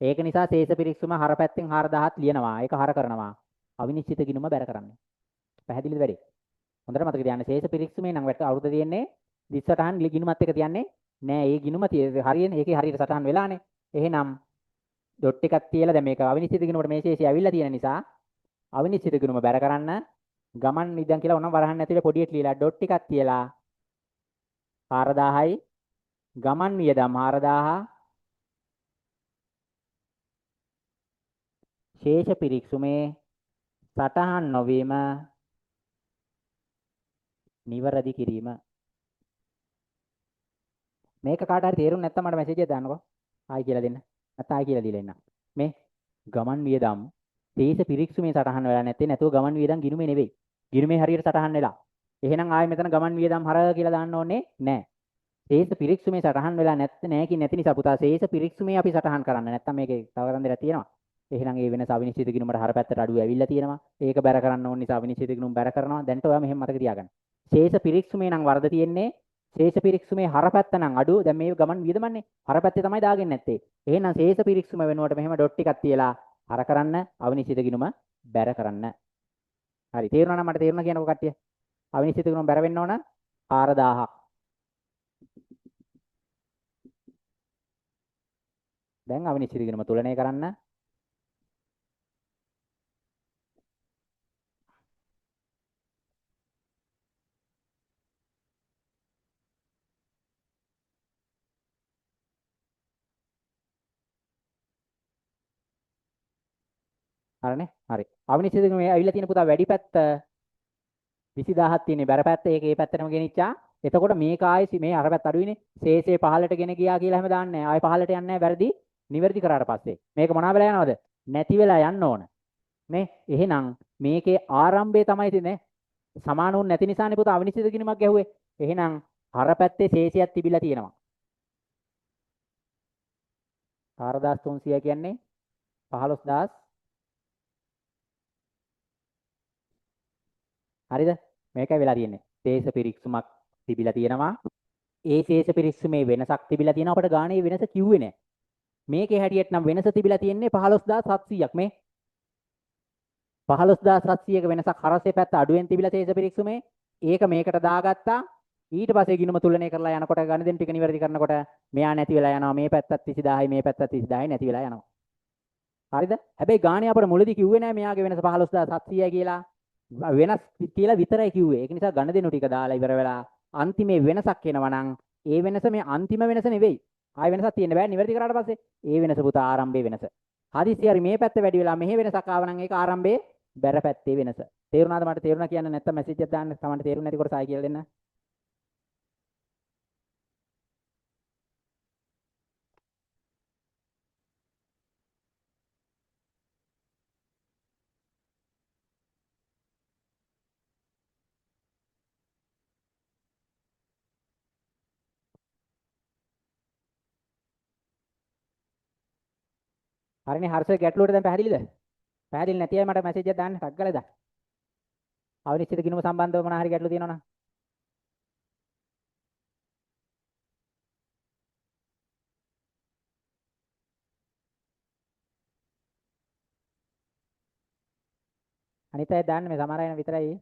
[SPEAKER 1] ඒක නිසා ශේෂ පිරික්සුම හර පැත්තෙන් 4000ක් ලියනවා. ඒක හර කරනවා. අවිනිශ්චිත ගිණුම බැර කරන්නේ. පැහැදිලිද වැඩි? හොඳට මතක තියාගන්න. ශේෂ පිරික්සුමේ නම් අවුරුද්ද තියෙන්නේ 20ටහන් ගිණුමත් එක තියන්නේ නෑ. ඒ ගිණුම හරියන ඒකේ හරියට සටහන් වෙලානේ. එහෙනම් ඩොට් එකක් තියලා දැන් මේක අවිනිශ්චිත ගිණුමට මේ ශේෂය ඇවිල්ලා තියෙන නිසා අවිනිශ්චිත ගිණුම බැර කරන්න ගමන් නිදන් කියලා ඕනම් වරහන් ඇතුලේ පොඩියට ලියලා ඩොට් එකක් තියලා 4000යි ගමන් වියදම් 4000 ශේෂ පිරික්සුමේ සටහන් නොවීම නිවැරදි කිරීම. මේක කාට හරි තේරුම් නැත්නම් මට මැසේජ් එකක් දාන්නකෝ. ආයි කියලා දෙන්න. නැත්නම් ආයි කියලා දීලා එන්න. මේ ගමන් වියදම් ශේෂ පිරික්සුමේ සටහන් වෙලා නැතුව ගමන් වියදම් ගිණුමේ නෙවෙයි. ගිණුමේ හරියට සටහන් වෙලා. එහෙනම් ආයි මෙතන ගමන් වියදම් හර කියලා දාන්න ඕනේ නැහැ. ශේෂ පිරික්සුමේ සටහන් වෙලා නැති නිසා පුතා ශේෂ පිරික්සුමේ අපි සටහන් කරන්න. නැත්නම් මේකේ තව කරන් දෙයක් තියෙනවා. එහෙනම් ඒ වෙනස අවිනිශ්චිත ගිණුමට හර පැත්තට අඩුව ඇවිල්ලා තියෙනවා. ඒක බැර කරන්න ඕන නිසා අවිනිශ්චිත ගිණුම බැර කරනවා. දැන්ට ඔයා මෙහෙම මතක තියාගන්න. ශේෂ පිරික්සුමේ නම් වර්ධ තියෙන්නේ. ශේෂ පිරික්සුමේ හර පැත්ත නම් අඩු. දැන් මේ ගමන් වියදමන්නේ හර පැත්තේ තමයි දාගෙන නැත්තේ. එහෙනම් ශේෂ පිරික්සුම වෙනුවට මෙහෙම ඩොට් ටිකක් තියලා හර කරන්න අවිනිශ්චිත ගිණුම බැර කරන්න. හරි තේරුණා නම් මට තේරුණා කියනකො කට්ටිය. අවිනිශ්චිත ගිණුම බැර වෙන්න ඕන 4000ක්. දැන් අවිනිශ්චිත ගිණුම තුලනය කරන්න. හරිනේ? හරි. අවිනිශ්චිත ගිණුමේ ඇවිල්ලා තියෙන පුතා වැඩි පැත්ත 20000ක් තියෙන්නේ බැර පැත්ත. ඒක ඒ පැත්තටම ගෙනිච්චා. එතකොට මේක ආයේ මේ අර පැත්ත අඩුයිනේ. ශේෂේ පහළට ගෙන ගියා කියලා හැම දාන්නේ නැහැ. ආයේ පහළට යන්නේ නැහැ. වැරදි. නිවැරදි කරාට පස්සේ. මේක මොනවා වෙලා යනවද? නැති වෙලා යන්න ඕන. නේ? එහෙනම් මේකේ ආරම්භය තමයි තියෙන්නේ. සමාන වුන් නැති නිසානේ පුතා අවිනිශ්චිත ගිණුමක් ගැහුවේ. එහෙනම් අර පැත්තේ ශේෂයක් තිබිලා තියෙනවා. 4300 කියන්නේ 15000. හරිද? මේකයි වෙලා තියෙන්නේ. ශේෂ පිරික්සුමක් තිබිලා තියෙනවා. ඒ ශේෂ පිරික්සුමේ වෙනසක් තිබිලා තියෙනවා. අපිට ගානේ වෙනස කිව්වේ නැහැ. මේකේ හැටියට නම් වෙනස තිබිලා තියෙන්නේ 15700ක් මේ 15700ක වෙනසක් හරසේ පැත්ත අඩුවෙන් තිබිලා ශේෂ පිරික්සුමේ ඒක මේකට දාගත්තා ඊට පස්සේ ගිණුම තුලනය කරලා යනකොට ගණිතෙන් ටික නිවැරදි කරනකොට මෙයා නැති වෙලා යනවා මේ පැත්තත් 30000යි මේ පැත්තත් 30000යි නැති වෙලා යනවා හරිද හැබැයි ගානේ අපිට මුලදී කිව්වේ නෑ මෙයාගේ වෙනස 15700යි කියලා වෙනස් කියලා විතරයි කිව්වේ ඒක නිසා ගණිතෙන් ටික දාලා ඉවර වෙලා අන්තිමේ වෙනසක් එනවා නම් ඒ වෙනස මේ අන්තිම වෙනස නෙවෙයි ආයෙ වෙනසක් තියෙන්න බෑ නිවැරදි කරාට පස්සේ ඒ වෙනස පුතා ආරම්භයේ වෙනස හදිස්සි හරි මේ පැත්ත වැඩි වෙලා මෙහෙ වෙනසක් ආව නම් ඒක ආරම්භයේ බැර පැත්තේ වෙනස තේරුණාද මට තේරුණා කියන්න නැත්නම් මැසේජ් එකක් දාන්න තමන්ට තේරුන්නේ නැති කොට සායි කියලා දෙන්න හරිනේ හර්ෂ ගැටලුවට දැන් පැහැදිලිද? පැහැදිලි නැති අය මට මැසේජ් එකක් දාන්න ටක් ගාලා දාන්න. අවිනිශ්චිත ගිණුම සම්බන්ධව මොනවා හරි ගැටලු තියෙනවා නම්. අනිත් අය දාන්න මේ සමහර අය විතරයි.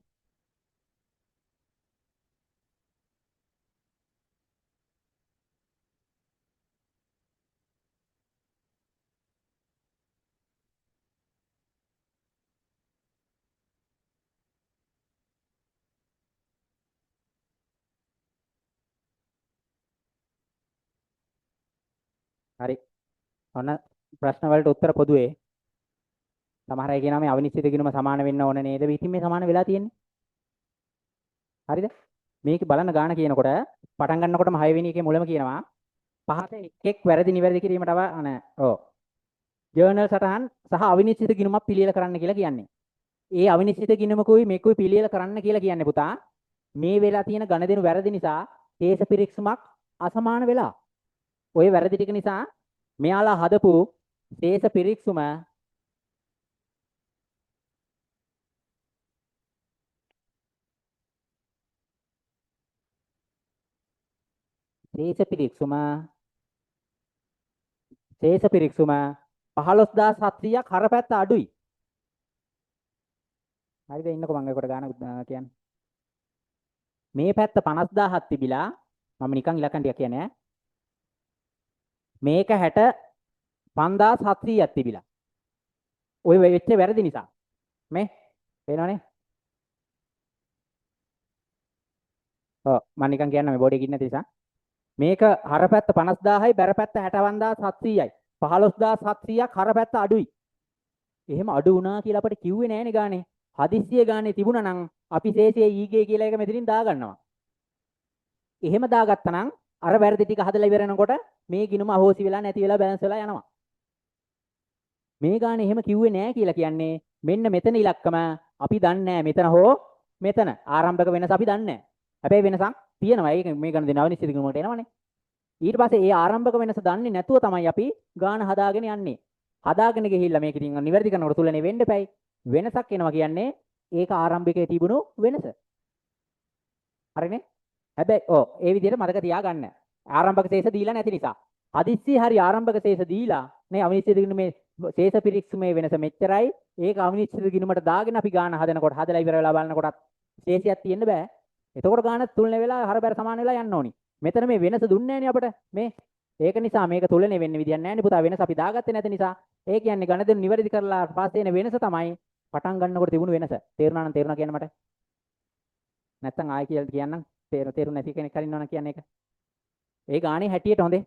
[SPEAKER 1] හරි. ඔන්න ප්‍රශ්න වලට උත්තර පොදුවේ. සමහර අය කියනවා මේ අවිනිශ්චිත ගිණුම සමාන වෙන්න ඕන නේද? ඉතින් මේ සමාන වෙලා තියෙන්නේ. හරිද? මේක බලන්න ගාන කියනකොට පටන් ගන්නකොටම 6 වෙනි එකේ මුලම කියනවා පහත එකෙක් වැරදි නිවැරදි කිරීමට ඔව්. ජර්නල් සටහන් සහ අවිනිශ්චිත ගිණුමක් පිළියෙල කරන්න කියලා කියන්නේ. ඒ අවිනිශ්චිත ගිණුමකුයි මේකුයි පිළියෙල කරන්න කියලා කියන්නේ පුතා. මේ වෙලා තියෙන ගණදෙනු වැරදි නිසා තේස පිරික්සුමක් අසමාන වෙලා. ওই වැරදි ටික නිසා මෙයාලා හදපු තේස පිරික්සුම තේස පිරික්සුම 15700ක් හරපැත්ත අඩුයි. හරිද? ඉන්නකෝ මම ඒකට ගාන කියන්නේ. මේ පැත්ත 50000ක් තිබිලා මම නිකන් ඉලක්කම් ටික කියන්නේ ඈ. මේක 65700ක් තිබිලා. ওই වෙච්ච වැරදි නිසා. මේ පේනවනේ? ඔව් මම නිකන් කියන්න මේ බෝඩ් එකේ ඉන්න නිසා. මේක හරපැත්ත 50000යි බැරපැත්ත 61700යි. 15700ක් හරපැත්ත අඩුයි. එහෙම අඩු වුණා කියලා අපිට කිව්වේ නෑනේ ගානේ. හදිස්සිය ගානේ තිබුණා නම් අපි ශේෂයේ ඊගේ කියලා එක මෙතනින් දාගන්නවා. එහෙම දාගත්තා නම් අර වැරදි ටික හදලා ඉවරනකොට මේ ගිණුම අහෝසි වෙලා නැති වෙලා බැලන්ස් වෙලා යනවා. මේ ගානේ එහෙම කිව්වේ නෑ කියලා කියන්නේ මෙන්න මෙතන ඉලක්කම අපි දන්නේ නෑ මෙතන හෝ මෙතන ආරම්භක වෙනස අපි දන්නේ නෑ. හැබැයි වෙනසක් තියෙනවා. ඒක මේ ගණන් දෙන අවිනිශ්චිත ගුණයට එනවනේ. ඊට පස්සේ ඒ ආරම්භක වෙනස දන්නේ නැතුව තමයි අපි ගාන හදාගෙන යන්නේ. හදාගෙන ගිහිල්ලා මේක ඉතින් නිවැරදි කරනකොට තුලනේ වෙන්න එපැයි. වෙනසක් එනවා කියන්නේ ඒක ආරම්භකයේ තිබුණු වෙනස. හරිනේ? හැබැයි ඒ විදිහට මතක තියාගන්න. ආරම්භක ශේෂ දීලා නැති නිසා. හදිස්සි හරි ආරම්භක ශේෂ දීලා නේ අවිනිශ්චිත ගිණුම මේ ශේෂ පිරික්සුමේ වෙනස මෙච්චරයි. ඒක අවිනිශ්චිත ගිණුමට දාගෙන අපි ගාන හදනකොට හදලා ඉවර වෙලා බලනකොටත් ශේෂයක් තියෙන්න බෑ. එතකොට ගාන තුලනේ වෙලා හරබර සමාන වෙලා යන්න ඕනි. මෙතන මේ වෙනස දුන්නේ නැහනේ අපිට මේ. ඒක නිසා මේක තුලනේ වෙන්නේ විදියක් නැහනේ පුතා. වෙනස අපි දාගත්තේ නැති නිසා. ඒ කියන්නේ ගණදෙනු නිවැරදි කරලා පස්සේ එන වෙනස තමයි පටන් ගන්නකොට තිබුණු වෙනස. තේරුණා නම් තේරුණා කියන්න මට. නැත්තම් ආයෙ කියලා කියන්නම්. තේරුණ නැති කෙනෙක් හරි ඉන්නවනම් කියන්න ඒක. ඒ ගානේ හැටියට හොඳේ.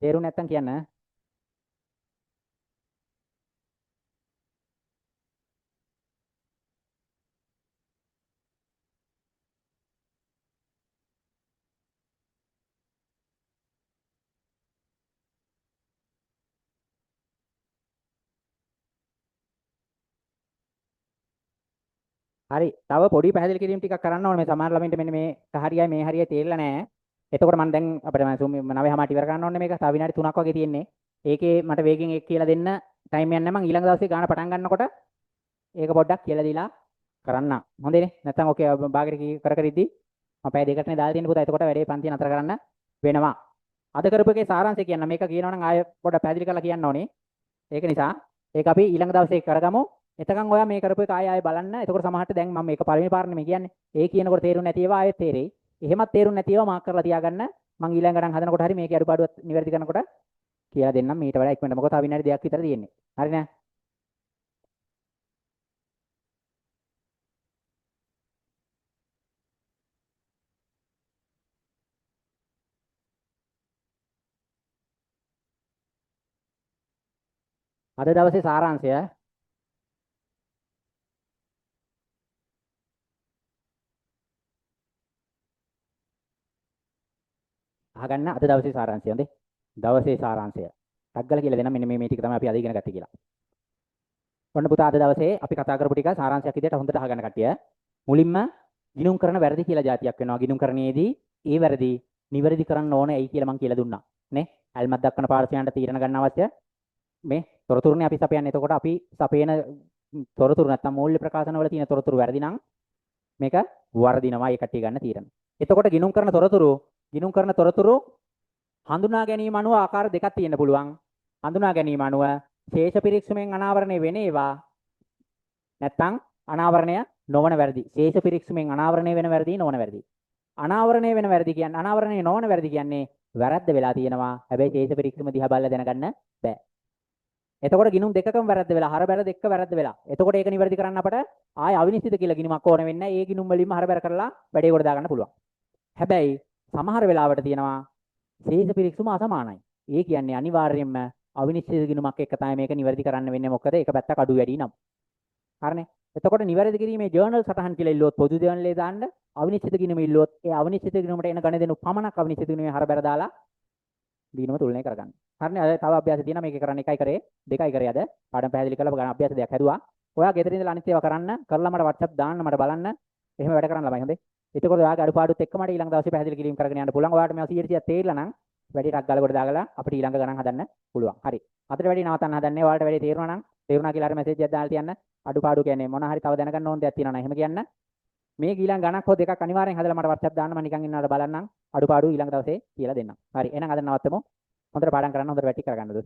[SPEAKER 1] තේරුණ නැත්තම් කියන්න. හරි. තව පොඩි පැහැදිලි කිරීම ටිකක් කරන්න ඕනේ. මේ සමහර ළමින්ට මෙන්න මේ හරියයි මේ හරියයි තේරෙලා නැහැ. එතකොට මම දැන් අපිට මම 9:00ට ඉවර කරන්න ඕනේ මේක. තව විනාඩි 3ක් වගේ තියෙන්නේ. ඒකේ මට වේගෙන් එක කියලා දෙන්න ටයිම් එකක් නැහැ. මම ඊළඟ දවසේ ගාන පටන් ගන්නකොට ඒක පොඩ්ඩක් කියලා දීලා කරන්න. හොඳේනේ? නැත්නම් ඔකේ බාගෙට කර කර ඉද්දි මම පැය දෙකකටනේ දාලා තියෙන පුතා. එතකොට වැඩේ පන්ති නතර කරන්න වෙනවා. අද කරපු එකේ සාරාංශය කියන්න. මේක කියනවා නම් ආයෙ පොඩ්ඩක් පැහැදිලි කරලා කියන්න ඕනේ. ඒක නිසා ඒක අපි ඊළඟ දවසේ කරගමු. එතකන් ඔයා මේ කරපු එක ආයෙ බලන්න. එතකොට සමහරට දැන් මම මේක පළවෙනි පාරනේ මේ කියන්නේ. ඒ කියනකොට තේරුන්නේ නැති ඒවා ආයෙත් තේරෙයි. එහෙමත් තේරුන්නේ නැති ඒවා මාක් කරලා තියාගන්න. මම ඊළඟටන් හදනකොට හරි මේකේ අඩුපාඩුවක් නිවැරදි කරනකොට කියලා දෙන්නම්. මීට වඩා ඉක්මනට මොකද තව විනාඩි 2ක් විතර තියෙන්නේ. හරි නෑ? අද දවසේ සාරාංශය අහගන්න. අද දවසේ සාරාංශය හොඳේ. දවසේ සාරාංශය. ටග්ගල කියලා දෙනම් මෙන්න මේ ටික තමයි අපි අද ඉගෙන ගත්තේ කියලා. ඔන්න පුතා අද දවසේ අපි කතා කරපු ටික සාරාංශයක් විදිහට හොඳට අහගන්න කට්ටිය. මුලින්ම ගිණුම් කරන වැරදි කියලා જાතියක් වෙනවා. ගිණුම් කරණයේදී ඒ වැරදි නිවැරදි කරන්න ඕනේ ඇයි කියලා මම කියලා දුන්නා. නේ? ඇල්මක් දක්වන පාර්ශ්වයන්ට තීරණ ගන්න අවශ්‍ය මේ තොරතුරුනේ අපි සපයන්නේ. එතකොට අපි සපයන තොරතුරු නැත්තම් මූල්‍ය ප්‍රකාශන වල තියෙන තොරතුරු වැරදි නම් මේක වර්ධිනවා ඒ කට්ටිය ගන්න තීරණ. එතකොට ගිණුම් කරන තොරතුරු හඳුනා ගැනීම අනුව ආකාර දෙකක් තියෙන්න පුළුවන්. හඳුනා ගැනීම අනුව ශේෂ පිරික්සුමෙන් අනාවරණය වෙන ඒවා නැත්තම් අනාවරණය නොවන වැරදි. ශේෂ පිරික්සුමෙන් අනාවරණය වෙන වැරදි නොවන වැරදි. අනාවරණය වෙන වැරදි කියන්නේ අනාවරණය නොවන වැරදි කියන්නේ වැරද්ද වෙලා තියෙනවා. හැබැයි ශේෂ පිරික්සුම දිහා බලලා දැනගන්න බෑ. එතකොට ගිණුම් දෙකකම වැරද්ද වෙලා හරබැර දෙක වැරද්ද වෙලා. එතකොට ඒක නිවැරදි කරන්න අපට ආය අවිනිශ්චිත කියලා ගිණුමක් ඕන වෙන්නේ නැහැ. ඒ ගිණුම් වලින්ම හරබැර කරලා වැඩේ කොට දාගන්න පුළුවන්. හැබැයි සමහර වෙලාවට තියෙනවා ශේෂ පිරික්සුම අසමානයි. ඒ කියන්නේ අනිවාර්යයෙන්ම අවිනිශ්චිත ගිණුමක් එක්ක තමයි මේක නිවැරදි කරන්න වෙන්නේ. මොකද ඒක පැත්තක් අඩු වැඩි නම්. හරිනේ. එතකොට නිවැරදි කිරීමේ ජර්නල් සටහන් කියලා ඉල්ලුවොත් පොදු ජර්නලේ දාන්න අවිනිශ්චිත ගිණුම ඉල්ලුවොත් ඒ අවිනිශ්චිත ගිණුමට එන ගණදෙනු පමණක් අවිනිශ්චිත ගිණුමේ හරබැර දාලා ගිණුම තුලනය කරගන්න. හරිනේ. අද තව අභ්‍යාස තියෙනවා මේකේ කරන්න එකයි කරේ දෙකයි කරේ අද පාඩම් පැහැදිලි කරලා ගන්න අභ්‍යාස දෙයක් හැදුවා. ඔයා ගෙදර ඉඳලා අනිත් ඒවා කරන්න කරලා මට WhatsApp දාන්න මට බලන්න. එහෙම වැඩ කරන්න ළමයි හොඳේ. එතකොට ඔයාගේ අඩුපාඩුත් එක්ක මට ඊළඟ දවසේ පැහැදිලි කිරීම කරගෙන යන්න පුළුවන්. ඔයාට මේවා 100% තේරිලා නම් වැඩි ටක් ගාලා කොට දාගලා අපිට ඊළඟ ගණන් හදන්න පුළුවන්. හරි. අතට වැඩි නවත්තන්න හදන්නේ. ඔයාලට වැඩි තේරුණා නම් තේරුණා කියලා අර මැසේජ් එකක් දාලා තියන්න. අඩුපාඩු කියන්නේ මොන හරි තව දැනගන්න ඕන දෙයක් තියෙනවා නම් එහෙම කියන්න. මේ ඊළඟ ගණක් හෝ දෙකක් අනිවාර්යෙන් හදලා මට WhatsApp දාන්න. මම නිකන් ඉන්නවට බලන්නම්. අඩුපාඩු ඊළඟ දවසේ කියලා දෙන්නම්. හරි. එහෙනම් අද නවත්තමු. හොඳට පාඩම් කරන්න හොඳට වැටි කරගන්නද